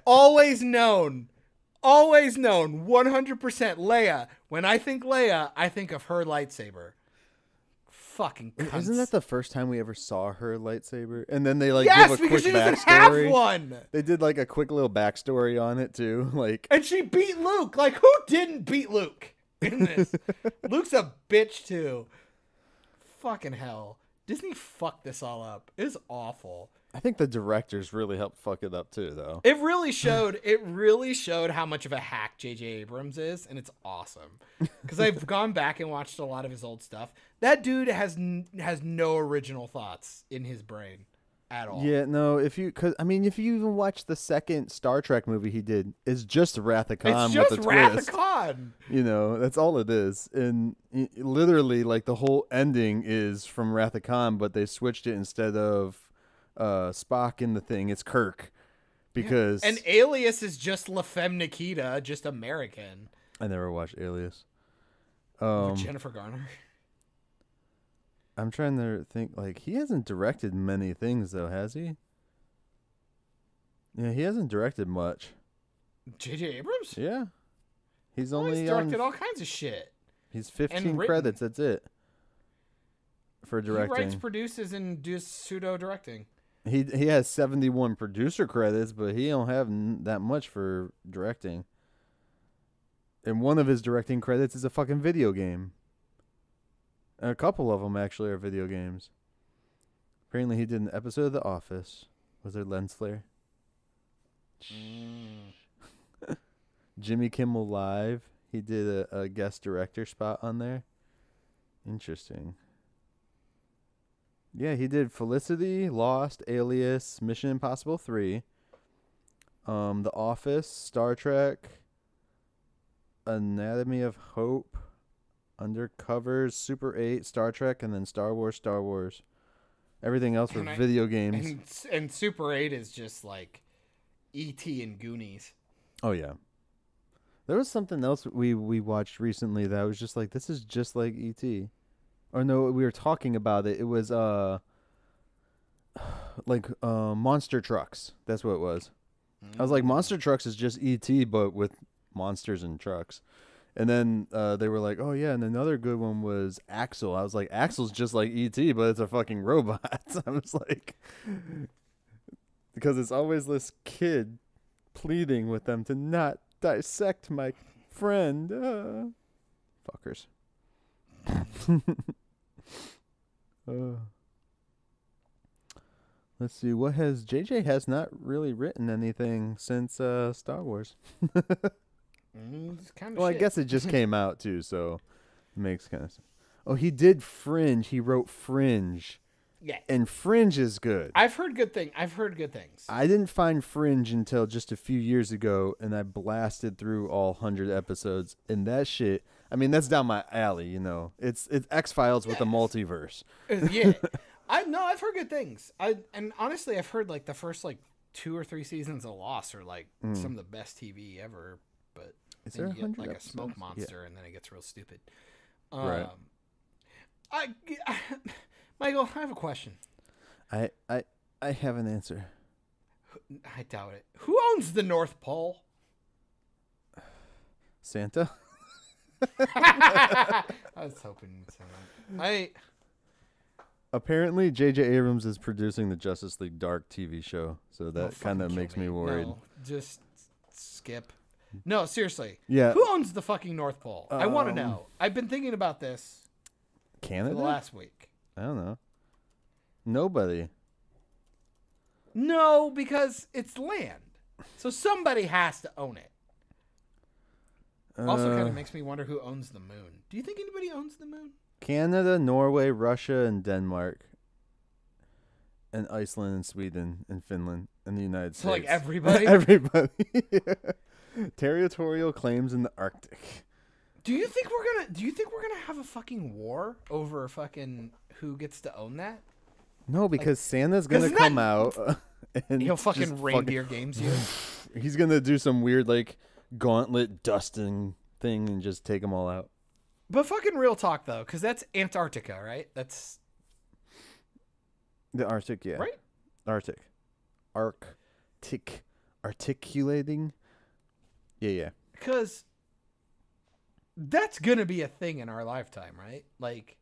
Always known, 100% Leia. When I think Leia, I think of her lightsaber. Fucking cunts. Isn't that the first time we ever saw her lightsaber? And then they give a because quick she doesn't have backstory. one. They did a quick little backstory on it too. And she beat Luke. Like, who didn't beat Luke in this? Luke's a bitch too. Fucking hell. Disney fucked this all up. It was awful. I think the directors really helped fuck it up too, though. It really showed how much of a hack J.J. Abrams is, and it's awesome. Because I've gone back and watched a lot of his old stuff. That dude has no original thoughts in his brain at all. Yeah, no. If you even watch the second Star Trek movie he did, it's just Wrath of Khan with a twist. Wrath of Khan. That's all it is. And literally, the whole ending is from Wrath of Khan, but they switched it instead of Spock in the thing. It's Kirk, because and Alias is just La Femme Nikita, just American. I never watched Alias. With Jennifer Garner. I'm trying to think. He hasn't directed many things though, has he? Yeah, he hasn't directed much. J.J. Abrams? Yeah, he's Well, only he's directed all kinds of shit. He's 15 written. credits. That's it for directing. He writes, produces, and does pseudo directing. He has 71 producer credits, but he don't have that much for directing. And one of his directing credits is a fucking video game. And a couple of them actually are video games. Apparently he did an episode of The Office. Was there lens flare? Jimmy Kimmel Live. He did a guest director spot on there. Interesting. Yeah, he did Felicity, Lost, Alias, Mission Impossible 3, The Office, Star Trek, Anatomy of Hope, Undercovers, Super 8, Star Trek, and then Star Wars. Everything else were video games. And Super 8 is just like E.T. and Goonies. Oh, yeah. There was something else we watched recently that I was just like, this is just like E.T. Or no, we were talking about it. It was Monster Trucks. That's what it was. I was like, Monster Trucks is just E.T. but with monsters and trucks. And then they were like, oh yeah, and another good one was Axel. I was like, Axel's just like E.T. but it's a fucking robot. I was like, because it's always this kid pleading with them to not dissect my friend. Fuckers. Let's see. What has JJ has not really written anything since Star Wars. Well, I guess it just came out too, so it makes kind of sense. Oh, he did Fringe. He wrote Fringe. Yeah. And Fringe is good. I've heard good things. I didn't find Fringe until just a few years ago, and I blasted through all 100 episodes. And that shit, I mean, that's down my alley, It's X-Files with the multiverse. Yeah. I've heard good things. And honestly, I've heard the first 2 or 3 seasons of Lost are some of the best TV ever. But is then there you get a episodes? smoke monster, and then it gets real stupid. Right. Michael, I have a question. I have an answer. I doubt it. Who owns the North Pole? Santa? I was hoping you'd say that. Apparently, J.J. Abrams is producing the Justice League Dark TV show, so that kind of makes me worried. No, just skip. No, seriously. Yeah. Who owns the fucking North Pole? I want to know. I've been thinking about this Canada? for the last week. I don't know. Nobody. No, because it's land. So somebody has to own it. Also kind of makes me wonder who owns the moon. Do you think anybody owns the moon? Canada, Norway, Russia, and Denmark. And Iceland and Sweden and Finland and the United States. So everybody? Everybody. Territorial claims in the Arctic. Do you think we're gonna have a fucking war over fucking who gets to own that? No, because Santa's 'cause gonna it's come not- out and He'll just fucking reindeer games you. He's gonna do some weird like gauntlet dusting thing and just take them all out. But fucking real talk though, because that's Antarctica, right? That's The Arctic, yeah. right. Arctic. Articulating. Yeah. Because that's gonna be a thing in our lifetime, right? Like,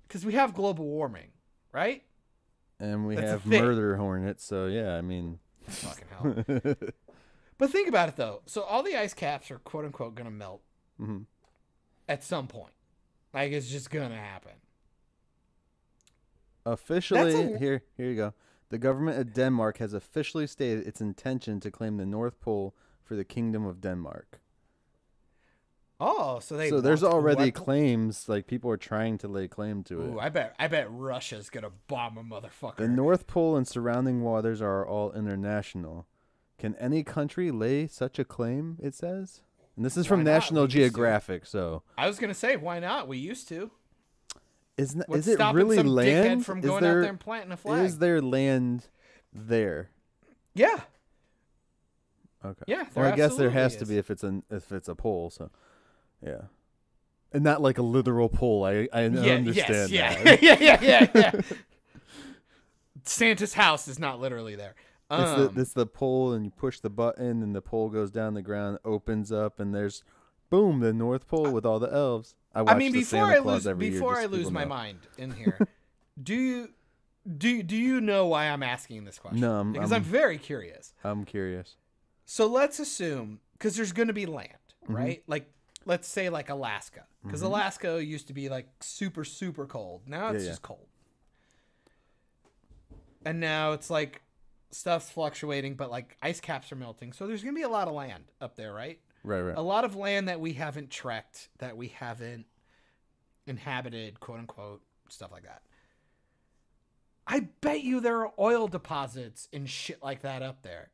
because we have global warming, right? And we That's a have thing. murder hornets, so yeah, I mean. Fucking hell. But think about it though. So all the ice caps are quote unquote gonna melt Mhm. at some point. Like it's just gonna happen. Officially, here you go. The government of Denmark has officially stated its intention to claim the North Pole for the Kingdom of Denmark. Oh, so they. So there's want- already what- claims, like people are trying to lay claim to it. Ooh, I bet Russia's gonna bomb a motherfucker. The North Pole and surrounding waters are all international. Can any country lay such a claim, it says? And this is Why from not? National We used to. Geographic, so I was gonna say, why not? We used to. is What's it stopping really some land? dickhead from Is going out there and planting a flag? Is there land there? Yeah. Okay. Yeah, Well, I there guess there absolutely has to is. be if it's a pole, so yeah. And not like a literal pole. I understand that. yeah. Santa's house is not literally there. It's the pole, and you push the button, and the pole goes down the ground, opens up, and there's, boom, the North Pole with all the elves. I mean, before I lose my mind. mind in here, do you know why I'm asking this question? No, because I'm very curious. I'm curious. So let's assume, because there's going to be land, Mm-hmm. right? Like, let's say like Alaska, because Alaska used to be like super, super cold. Now it's Yeah. just cold. And now it's like stuff's fluctuating, but like ice caps are melting. So there's going to be a lot of land up there, right? Right. A lot of land that we haven't trekked, that we haven't inhabited, quote unquote, stuff like that. I bet you there are oil deposits and shit like that up there.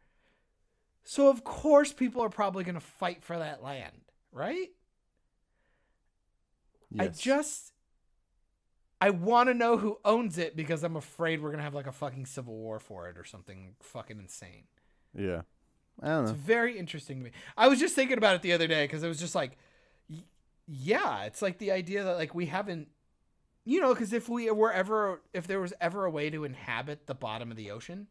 So of course people are probably going to fight for that land, right? Yes. I want to know who owns it because I'm afraid we're going to have like a fucking civil war for it or something fucking insane. Yeah. I don't It's know. very interesting to me. I was just thinking about it the other day because it was just like, yeah, it's like the idea that like we haven't, you know, because if there was ever a way to inhabit the bottom of the ocean,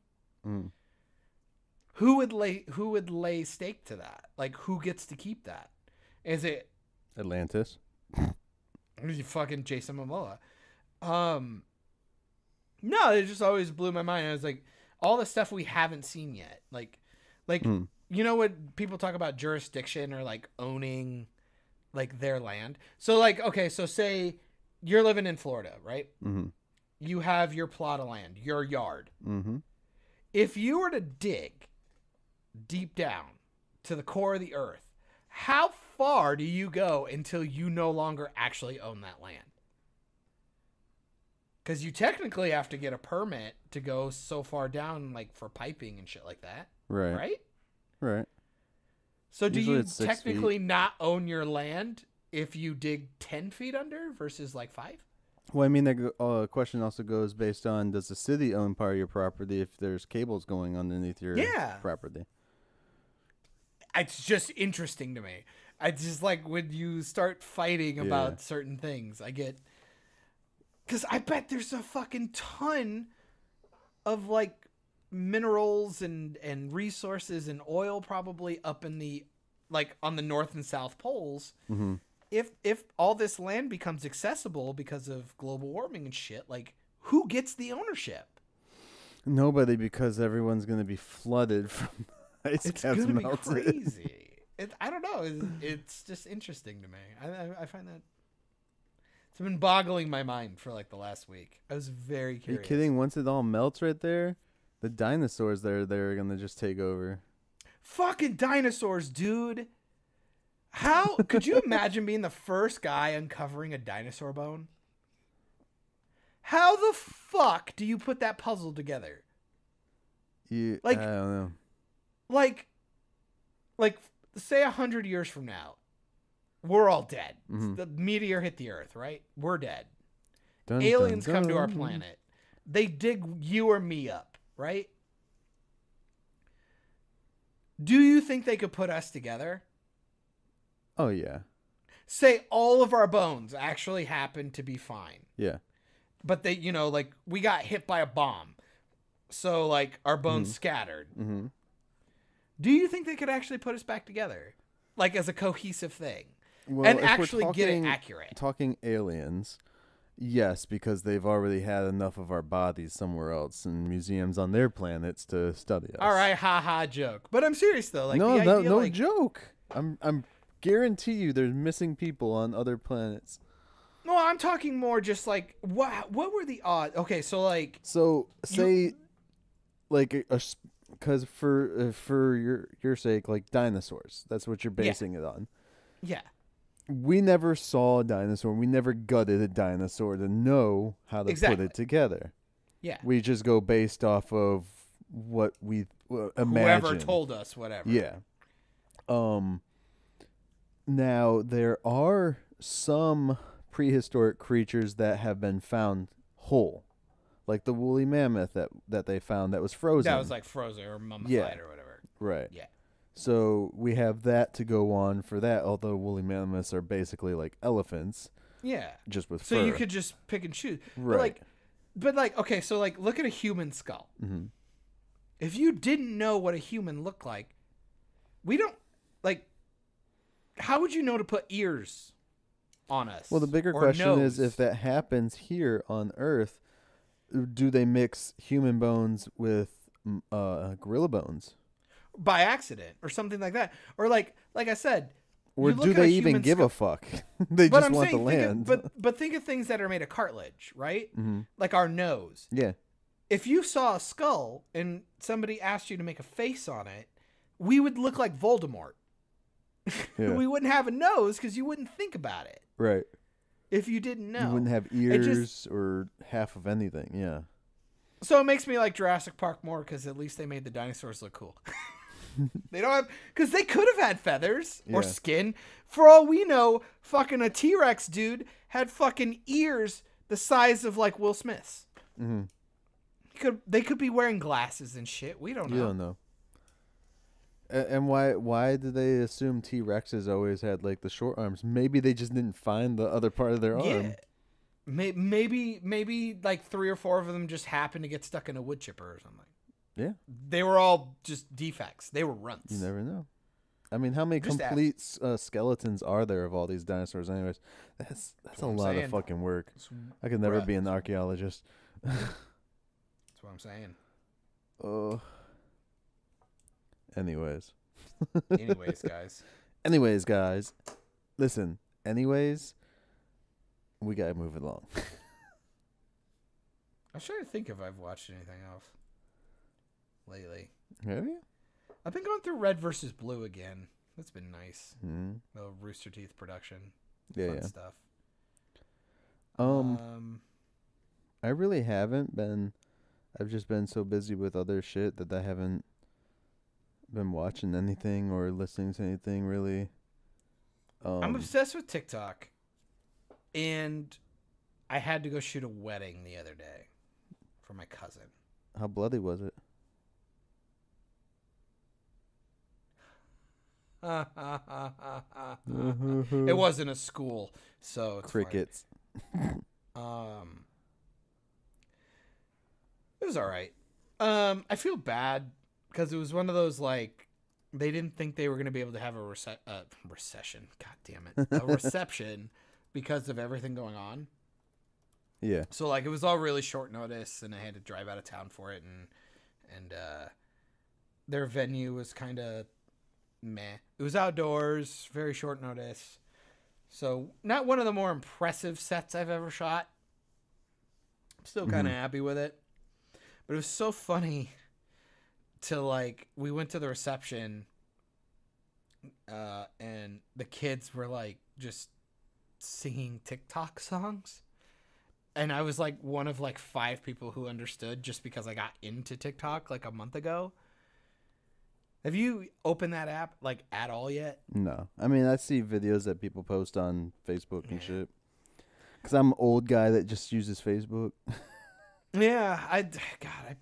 who would lay stake to that? Like who gets to keep that? Is it Atlantis. fucking Jason Momoa? No, it just always blew my mind. I was like, all the stuff we haven't seen yet, like. You know what people talk about jurisdiction or like owning like their land. So like, okay, so say you're living in Florida, right? Mm-hmm. You have your plot of land, your yard. Mm-hmm. If you were to dig deep down to the core of the earth, how far do you go until you no longer actually own that land? Because you technically have to get a permit to go so far down, like for piping and shit like that. Right. Right? So do Usually you it's 6 technically not own your land if you dig 10 feet under versus like 5? Well, I mean, the question also goes based on, does the city own part of your property if there's cables going underneath your property? It's just interesting to me. I just like when you start fighting about certain things, I get... Because I bet there's a fucking ton of like minerals and resources and oil probably up in the like on the north and south poles. Mm-hmm. If all this land becomes accessible because of global warming and shit, like who gets the ownership? Nobody, because everyone's going to be flooded from ice It's caps gonna melted. be crazy. I don't know. It's just interesting to me. I find that it's been boggling my mind for like the last week. I was very Are you curious. kidding? Once it all melts right there, the dinosaurs they're going to just take over. Fucking dinosaurs, dude. How could you imagine being the first guy uncovering a dinosaur bone? How the fuck do you put that puzzle together? I Like- don't know. Like say 100 years from now, we're all dead. Mhm. The meteor hit the earth, right? We're dead. Dun, Aliens dun, come to our dun. planet. they dig you or me up, right? Do you think they could put us together? Oh, yeah. Say all of our bones actually happen to be fine. Yeah. But they, like, we got hit by a bomb. So, like, our bones scattered. Mm-hmm. Do you think they could actually put us back together? Like, as a cohesive thing? Well, And if actually we're get it accurate? Talking aliens, yes, because they've already had enough of our bodies somewhere else in museums on their planets to study us. All right, haha, joke. But I'm serious, though. Like, no, the no, idea, no like, joke. I'm guarantee you there's missing people on other planets. No, I'm talking more just like, what were the odds? Okay, so, like... So, say, like, because for your sake, like, dinosaurs. That's what you're basing it on. Yeah. We never saw a dinosaur. We never gutted a dinosaur to know how to put it together. Yeah. We just go based off of what we imagine. Whoever told us, whatever. Yeah. Now, there are some prehistoric creatures that have been found whole. Like the woolly mammoth that they found that was frozen. That was like frozen or mummified or whatever. Right. Yeah. So we have that to go on for that, although woolly mammoths are basically like elephants. Yeah. Just with fur. fur. So you could just pick and choose. Right. But like, okay, so like, look at a human skull. Mm-hmm. If you didn't know what a human looked like, we don't, like, how would you know to put ears on us? Well, the bigger question is, if that happens here on Earth, do they mix human bones with gorilla bones? By accident or something like that. Or like I said, or do they even give a fuck? They just want the land. But think of things that are made of cartilage, right? Mm-hmm. Like our nose. Yeah. If you saw a skull and somebody asked you to make a face on it, we would look like Voldemort. Yeah. We wouldn't have a nose because you wouldn't think about it. Right. If you didn't know. You wouldn't have ears or half of anything. Yeah. So it makes me like Jurassic Park more because at least they made the dinosaurs look cool. They don't have, because they could have had feathers or skin. For all we know, fucking a T-Rex dude had fucking ears the size of like Will Smith's. Mm-hmm. They could be wearing glasses and shit. We don't know. You don't know. And why do they assume T-Rexes always had like the short arms? Maybe they just didn't find the other part of their arm. Yeah. Maybe like 3 or 4 of them just happened to get stuck in a wood chipper or something. Yeah. They were all just defects. They were runts. You never know. I mean, how many Just complete skeletons are there of all these dinosaurs anyways? That's a lot of fucking work. I could never be an archaeologist. That's what I'm saying. Anyways. Anyways, guys. Listen. Anyways, we gotta move along. I'm trying to think if I've watched anything else lately. Have you? I've been going through Red versus Blue again. That's been nice. Mm-hmm. The Rooster Teeth production. Yeah, Fun stuff. I really haven't been. I've just been so busy with other shit that I haven't been watching anything or listening to anything really. I'm obsessed with TikTok, and I had to go shoot a wedding the other day for my cousin. How bloody was it? It wasn't a school, so it's crickets. It was all right. I feel bad because it was one of those like they didn't think they were going to be able to have a recession. God damn it, a reception because of everything going on. Yeah. So like it was all really short notice, and I had to drive out of town for it, and their venue was kind of meh. It was outdoors, very short notice. So not one of the more impressive sets I've ever shot. I'm still kind of happy with it. But it was so funny to like, we went to the reception and the kids were like just singing TikTok songs. And I was like one of like 5 people who understood just because I got into TikTok like a month ago. Have you opened that app like at all yet? No. I mean, I see videos that people post on Facebook and shit. Because I'm an old guy that just uses Facebook. Yeah, I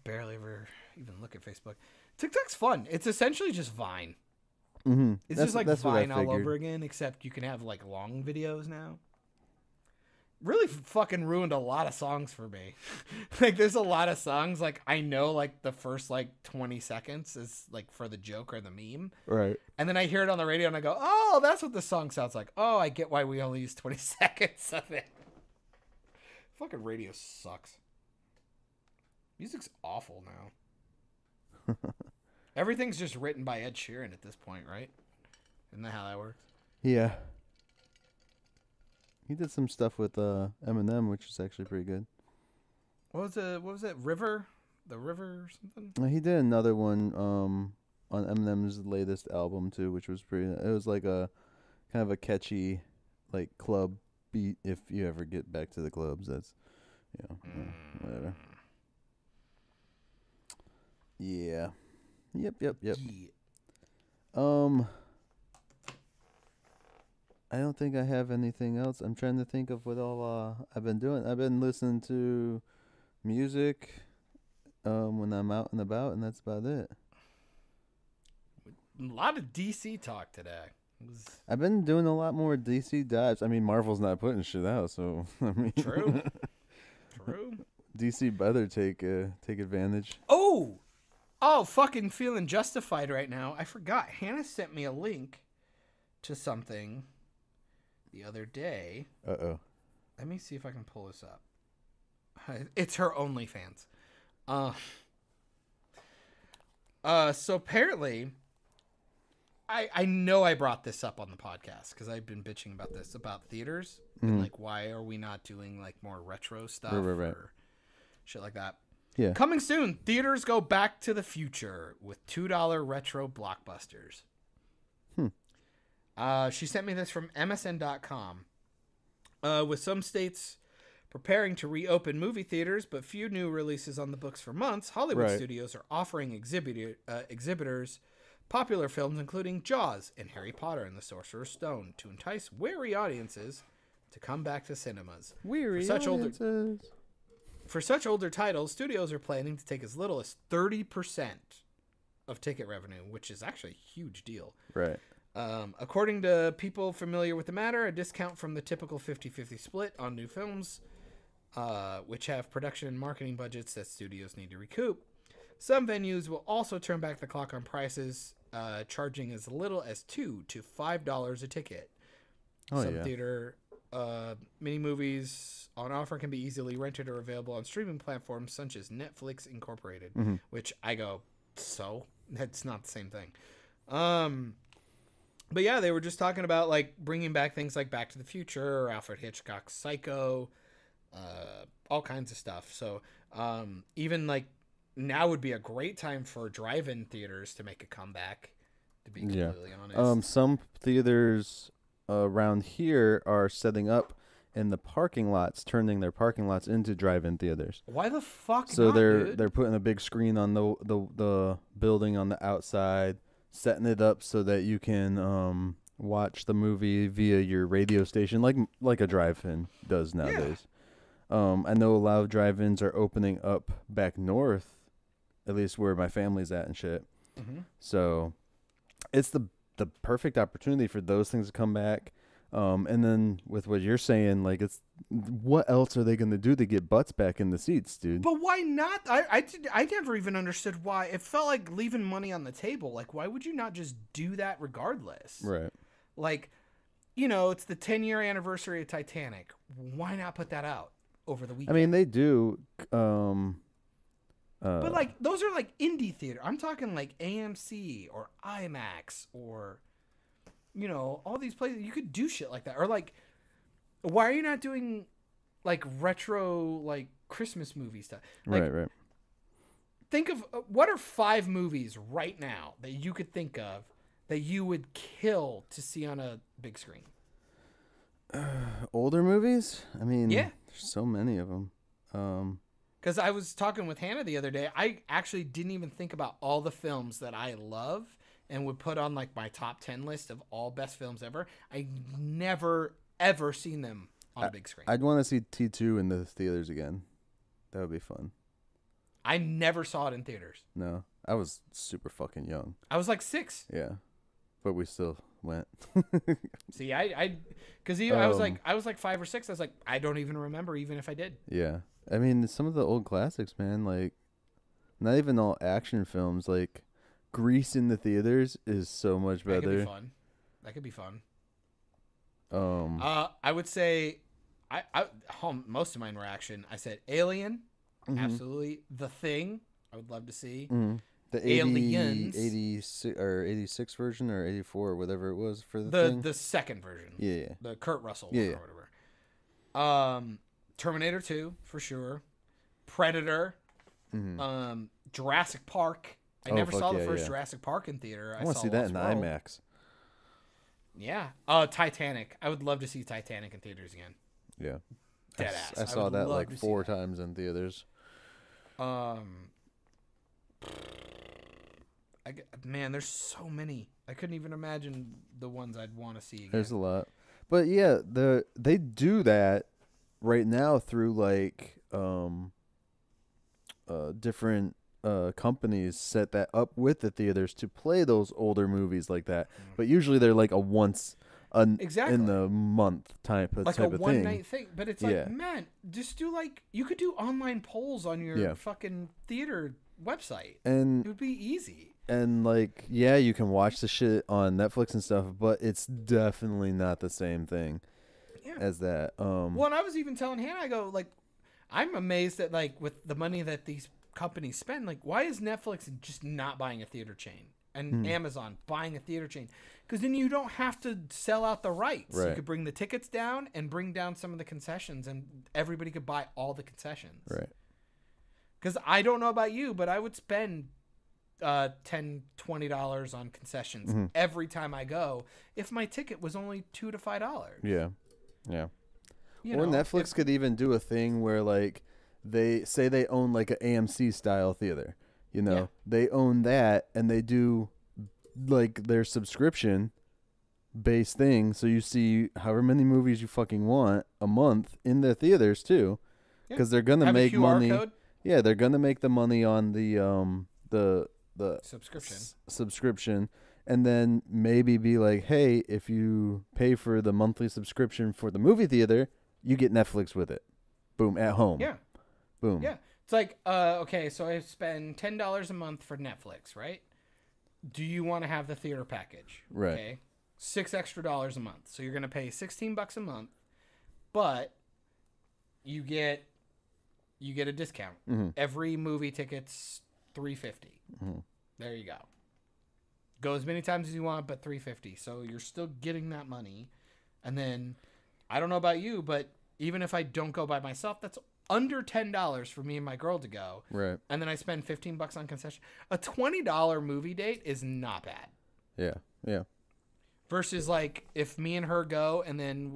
barely ever even look at Facebook. TikTok's fun. It's essentially just Vine. Mm-hmm. It's just like Vine all over again, except you can have like long videos now. Really fucking ruined a lot of songs for me. Like there's a lot of songs like I know like the first like 20 seconds is like for the joke or the meme. Right. And then I hear it on the radio and I go, "Oh, that's what the song sounds like. Oh, I get why we only use 20 seconds of it." Fucking radio sucks. Music's awful now. Everything's just written by Ed Sheeran at this point, right? Isn't that how that works? Yeah. He did some stuff with Eminem, which is actually pretty good. What was it? River? The River or something? He did another one on Eminem's latest album too, which was pretty. It was like a kind of a catchy, like club beat. If you ever get back to the clubs, that's whatever. Yeah. Yep. Yeah. I don't think I have anything else. I'm trying to think of what all I've been doing. I've been listening to music when I'm out and about, and that's about it. A lot of DC talk today. I've been doing a lot more DC dives. I mean, Marvel's not putting shit out, so I mean, True. DC better take advantage. Oh, fucking feeling justified right now. I forgot. Hannah sent me a link to something the other day. Uh-oh. Let me see if I can pull this up. It's her OnlyFans. So apparently, I know I brought this up on the podcast because I've been bitching about this, about theaters and like why are we not doing like more retro stuff or shit like that. Yeah. Coming soon, theaters go back to the future with $2 retro blockbusters. She sent me this from MSN.com. With some states preparing to reopen movie theaters, but few new releases on the books for months, Hollywood studios are offering exhibitors popular films including Jaws and Harry Potter and the Sorcerer's Stone to entice wary audiences to come back to cinemas. For such older titles, studios are planning to take as little as 30% of ticket revenue, which is actually a huge deal. Right. According to people familiar with the matter, a discount from the typical 50-50 split on new films, which have production and marketing budgets that studios need to recoup. Some venues will also turn back the clock on prices, charging as little as $2 to $5 a ticket. Some theater mini movies on offer can be easily rented or available on streaming platforms such as Netflix Incorporated, which I go, so? That's not the same thing. But yeah, they were just talking about like bringing back things like Back to the Future or Alfred Hitchcock's Psycho, all kinds of stuff. So even like now would be a great time for drive-in theaters to make a comeback, to be completely honest. Some theaters around here are setting up in the parking lots, turning their parking lots into drive-in theaters. Why the fuck so not, they're putting a big screen on the building on the outside, setting it up so that you can watch the movie via your radio station, like a drive-in does nowadays. I know a lot of drive-ins are opening up back north, at least where my family's at and shit. So it's the perfect opportunity for those things to come back. And then with what you're saying, like, it's what else are they going to do to get butts back in the seats, dude? But why not? I never even understood why. It felt like leaving money on the table. Like, why would you not just do that regardless? Right. Like, you know, it's the 10-year anniversary of Titanic. Why not put that out over the weekend? I mean, they do. But, like, those are, like, indie theater. I'm talking, like, AMC or IMAX or, you know, all these places. You could do shit like that. Or, like, why are you not doing, like, retro, like, Christmas movie stuff? Like, right. Think of, what are 5 movies right now that you could think of that you would kill to see on a big screen? Older movies? I mean, yeah, there's so many of them. Because I was talking with Hannah the other day. I actually didn't even think about all the films that I love and would put on like my top 10 list of all best films ever. I never, ever seen them on a big screen. I'd want to see T2 in the theaters again. That would be fun. I never saw it in theaters. No, I was super fucking young. I was like 6. Yeah, but we still went. See, because I was like 5 or 6. I was like, I don't even remember, even if I did. Yeah, I mean, some of the old classics, man. Like, not even all action films. Like, Grease in the theaters is so much better. That could be fun. I would say, most of mine were action. I said Alien, absolutely. The Thing, I would love to see. The Aliens, 86 or 86 version or 84 or whatever it was for the thing. The second version. Yeah. The Kurt Russell Yeah, one or whatever. Terminator 2 for sure. Predator. Jurassic Park. I never saw the first Jurassic Park in theater. I want to see that in IMAX. Yeah. Titanic. I would love to see Titanic in theaters again. Yeah. Dead ass. I saw that like 4 times in theaters. Man, there's so many. I couldn't even imagine the ones I'd want to see again. There's a lot. But yeah, they do that right now through like different companies set that up with the theaters to play those older movies like that. But usually they're like a once in the month type of thing. Like a one night thing. But it's like, man, just do like, you could do online polls on your fucking theater website. And it would be easy. And like, yeah, you can watch the shit on Netflix and stuff, but it's definitely not the same thing as that. Well, and I was even telling Hannah, I go, like, I'm amazed that, like, with the money that these companies spend, like, why is Netflix just not buying a theater chain? And Amazon buying a theater chain? Because then you don't have to sell out the rights. Right. You could bring the tickets down and bring down some of the concessions, and everybody could buy all the concessions. Right. Because I don't know about you, but I would spend $10, $20 on concessions every time I go if my ticket was only $2 to $5. Yeah. Or Netflix could even do a thing where like they say they own like an AMC style theater. You know, they own that and they do like their subscription based thing. So you see however many movies you fucking want a month in their theaters too, because they're gonna make money. Code? Yeah, they're gonna make the money on the subscription, and then maybe be like, hey, if you pay for the monthly subscription for the movie theater, you get Netflix with it. Boom, at home. Yeah. Boom. Yeah. It's like, okay, so I spend $10 a month for Netflix, right? Do you want to have the theater package? Right. Okay. $6 extra a month. So you're going to pay $16 a month, but you get a discount. Every movie ticket's $3.50. There you go. Go as many times as you want, but $3.50. So you're still getting that money. And then I don't know about you, but even if I don't go by myself, that's under $10 for me and my girl to go. Right. And then I spend $15 on concession. A $20 movie date is not bad. Yeah. Versus like if me and her go and then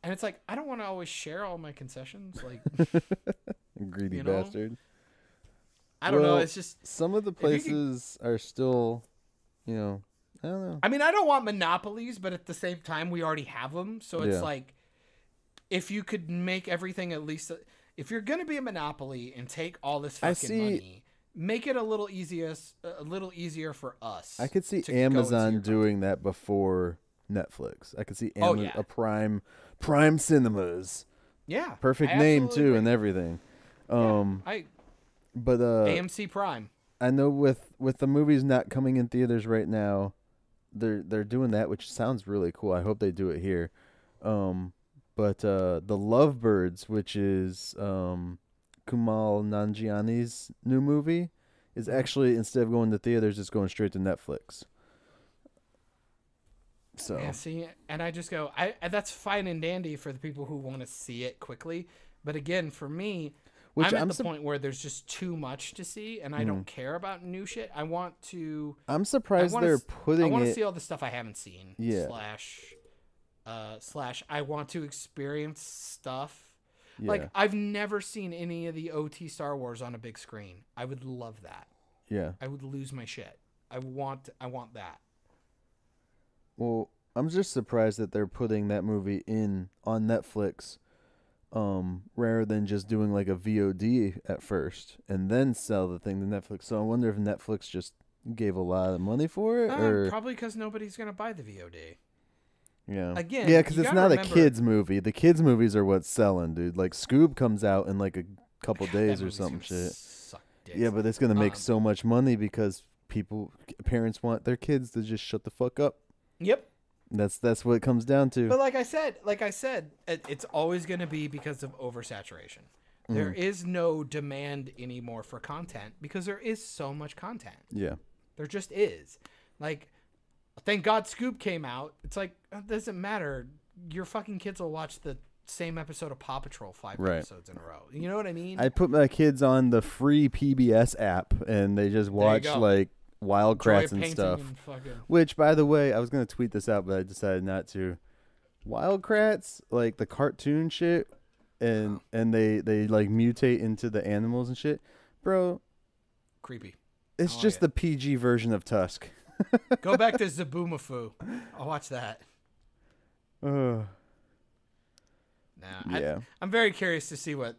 and it's like, I don't want to always share all my concessions. Like, greedy bastard. I don't know. It's just some of the places are still, I don't know. I mean, I don't want monopolies, but at the same time, we already have them. So it's like, if you could make everything at least, if you're going to be a monopoly and take all this fucking money, make it a little easier for us. I could see Amazon doing that before Netflix. I could see a Prime Cinemas. Yeah. Perfect name too agree. And everything. But AMC Prime. I know with the movies not coming in theaters right now, they're doing that, which sounds really cool. I hope they do it here. But the Lovebirds, which is Kumail Nanjiani's new movie, is actually, instead of going to theaters, it's going straight to Netflix. So yeah, see, and I just go, that's fine and dandy for the people who want to see it quickly. But again, for me, I'm at the point where there's just too much to see, and I don't care about new shit. I want to. I'm surprised they're putting. I want to see all the stuff I haven't seen. Yeah. Slash, I want to experience stuff. Yeah. Like, I've never seen any of the OT Star Wars on a big screen. I would love that. Yeah. I would lose my shit. I want that. Well, I'm just surprised that they're putting that movie on Netflix rather than just doing like a VOD at first and then sell the thing to Netflix. So I wonder if Netflix just gave a lot of money for it, or probably because nobody's gonna buy the VOD. yeah, Again, yeah, because you it's gotta not remember- a kids movie. The kids movies are what's selling, dude. Like Scoob comes out in like a couple That days or movie's something gonna shit. Suck dicks. Yeah, but it's gonna make Um, so much money because parents want their kids to just shut the fuck up. Yep. That's what it comes down to. But like I said, it's always going to be because of oversaturation. There is no demand anymore for content because there is so much content. Yeah. There just is. Like, thank God Scoop came out. It's like, it doesn't matter. Your fucking kids will watch the same episode of Paw Patrol 5 Right. episodes in a row. You know what I mean? I put my kids on the free PBS app and they just watch go. like Wild Joy Kratts of and painting stuff. and fucking- Which, by the way, I was gonna tweet this out, but I decided not to. Wild Kratts, like the cartoon shit, and they like mutate into the animals and shit, bro. Creepy. It's I like just it. the PG version of Tusk. Go back to Zaboomafoo. I'll watch that. Ugh. Nah, Yeah. I'm very curious to see what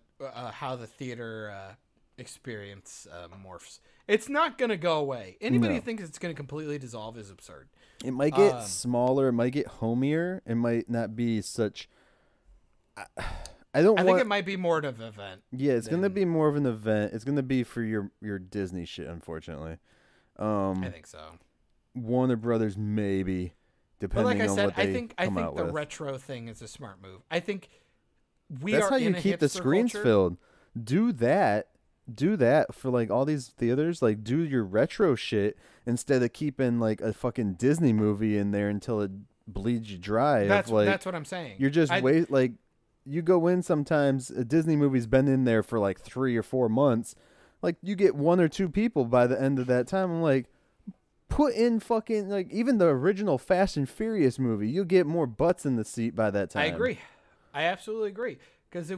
how the theater experience morphs. It's not going to go away. Anybody No. who thinks it's going to completely dissolve is absurd. It might get smaller. It might get homier. It might not be such. I don't I want. think it might be more of an event. Yeah, it's gonna than- be more of an event. It's gonna be for your Disney shit, unfortunately. I think so. Warner Brothers maybe, But depending like I on said, what they I think come out the with. retro thing is a smart move. I think we That's are how you in a keep the hipster screens culture. filled. Do that for like all these theaters. Like do your retro shit instead of keeping like a fucking Disney movie in there until it bleeds you dry. That's like, what I'm saying. You're just like you go in sometimes. A Disney movie's been in there for like 3 or 4 months. Like you get 1 or 2 people by the end of that time. I'm like, put in fucking like even the original Fast and Furious movie. You'll get more butts in the seat by that time. I agree. I absolutely agree. Because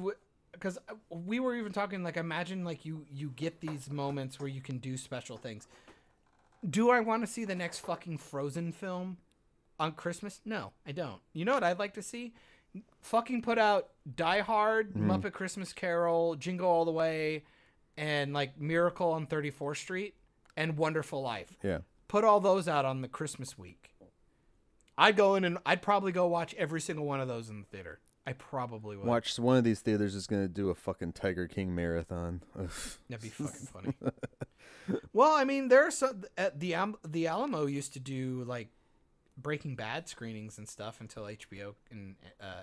we were even talking like imagine like you get these moments where you can do special things. Do I want to see the next fucking Frozen film on Christmas? No, I don't. You know what I'd like to see? Fucking put out Die Hard, Muppet Christmas Carol, Jingle All the Way, and like Miracle on 34th Street and Wonderful Life. Yeah. Put all those out on the Christmas week. I'd go in and I'd probably go watch every single one of those in the theater. I probably would. Watch one of these theaters is gonna do a fucking Tiger King marathon. Ugh. That'd be fucking funny. Well, I mean, there's some the Alamo used to do like Breaking Bad screenings and stuff until HBO and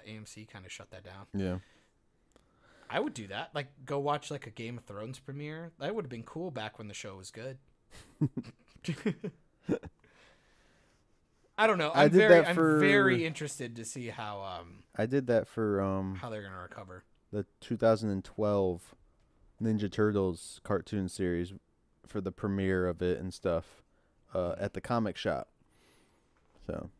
AMC kind of shut that down. Yeah. I would do that. Like go watch like a Game of Thrones premiere. That would have been cool back when the show was good. I don't know. I'm very interested to see how I did that for how they're gonna recover. the 2012 Ninja Turtles cartoon series for the premiere of it and stuff at the comic shop. So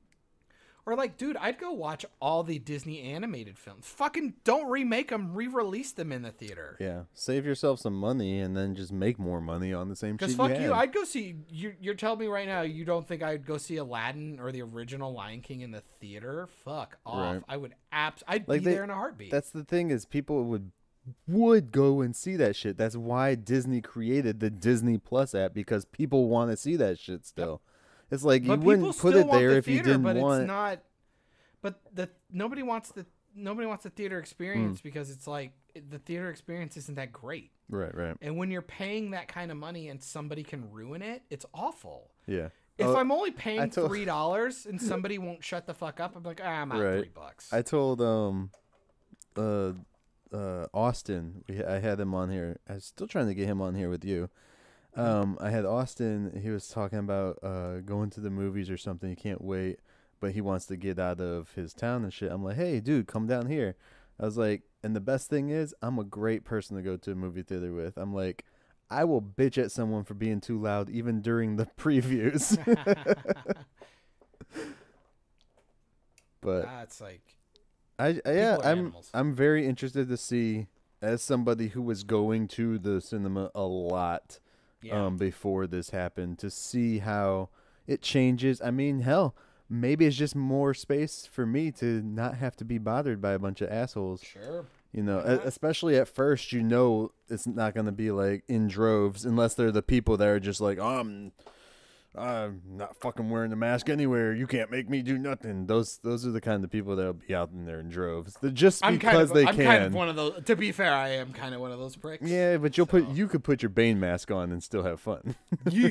Or like, dude, I'd go watch all the Disney animated films. Fucking don't remake them, re-release them in the theater. yeah, save yourself some money and then just make more money on the same shit. Because fuck had. you, I'd go see. You're telling me right now you don't think I'd go see Aladdin or the original Lion King in the theater? Fuck off. Right. I would I'd Like be there in a heartbeat. That's the thing is people would go and see that shit. That's why Disney created the Disney Plus app, because people want to see that shit still. It's like you but people wouldn't put still it want there the if you theater, didn't but want. It's not. But nobody wants the theater experience because it's like the theater experience isn't that great. Right. And when you're paying that kind of money and somebody can ruin it, it's awful. Yeah. If Oh, I'm only paying told- $3 and somebody won't shut the fuck up, I'm like, I'm out Right. $3. I told Austin, I had him on here. I was still trying to get him on here with you. I had Austin. He was talking about going to the movies or something. He can't wait, but he wants to get out of his town and shit. I'm like, hey, dude, come down here. I was like, and the best thing is, I'm a great person to go to a movie theater with. I'm like, I will bitch at someone for being too loud even during the previews. But That's like, yeah, People are animals. I'm very interested to see, as somebody who was going to the cinema a lot yeah. before this happened, to see how it changes. I mean, hell, maybe it's just more space for me to not have to be bothered by a bunch of assholes. Sure. You know, especially at first, you know, it's not going to be like in droves unless they're the people that are just like, oh, I'm not fucking wearing a mask anywhere. You can't make me do nothing. Those are the kind of people that'll be out in there in droves. They're just because they can. I'm kind of one of those. To be fair, I am kind of one of those pricks. Yeah, but you could put your Bane mask on and still have fun. Yeah.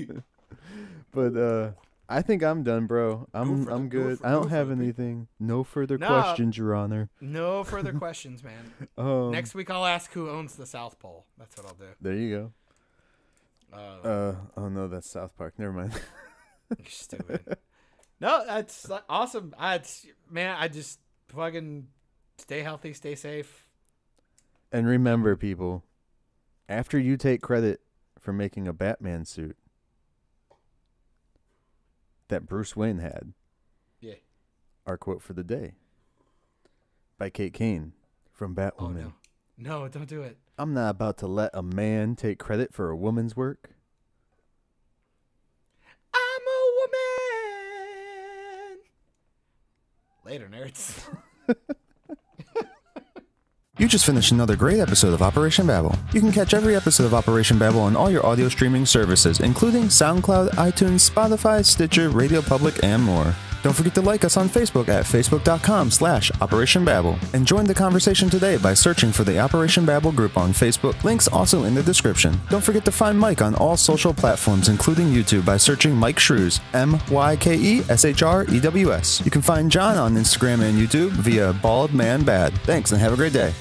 But I think I'm done, bro. I'm good. I don't have anything. No further questions, Your Honor. No further questions, man. Next week I'll ask who owns the South Pole. That's what I'll do. There you go. Oh no, that's South Park. Never mind. You're stupid. No, that's awesome. I just fucking stay healthy, stay safe. And remember, people, after you take credit for making a Batman suit that Bruce Wayne had, our quote for the day by Kate Kane from Batwoman. Oh, no. No, don't do it. I'm not about to let a man take credit for a woman's work. I'm a woman. Later, nerds. You just finished another great episode of Operation Babble. You can catch every episode of Operation Babble on all your audio streaming services, including SoundCloud, iTunes, Spotify, Stitcher, Radio Public, and more. Don't forget to like us on Facebook at facebook.com/Operation Babble. And join the conversation today by searching for the Operation Babble group on Facebook. Links also in the description. Don't forget to find Myke on all social platforms, including YouTube, by searching Myke Shrews, MYKESHREWS. You can find John on Instagram and YouTube via Bald Man Bad. Thanks and have a great day.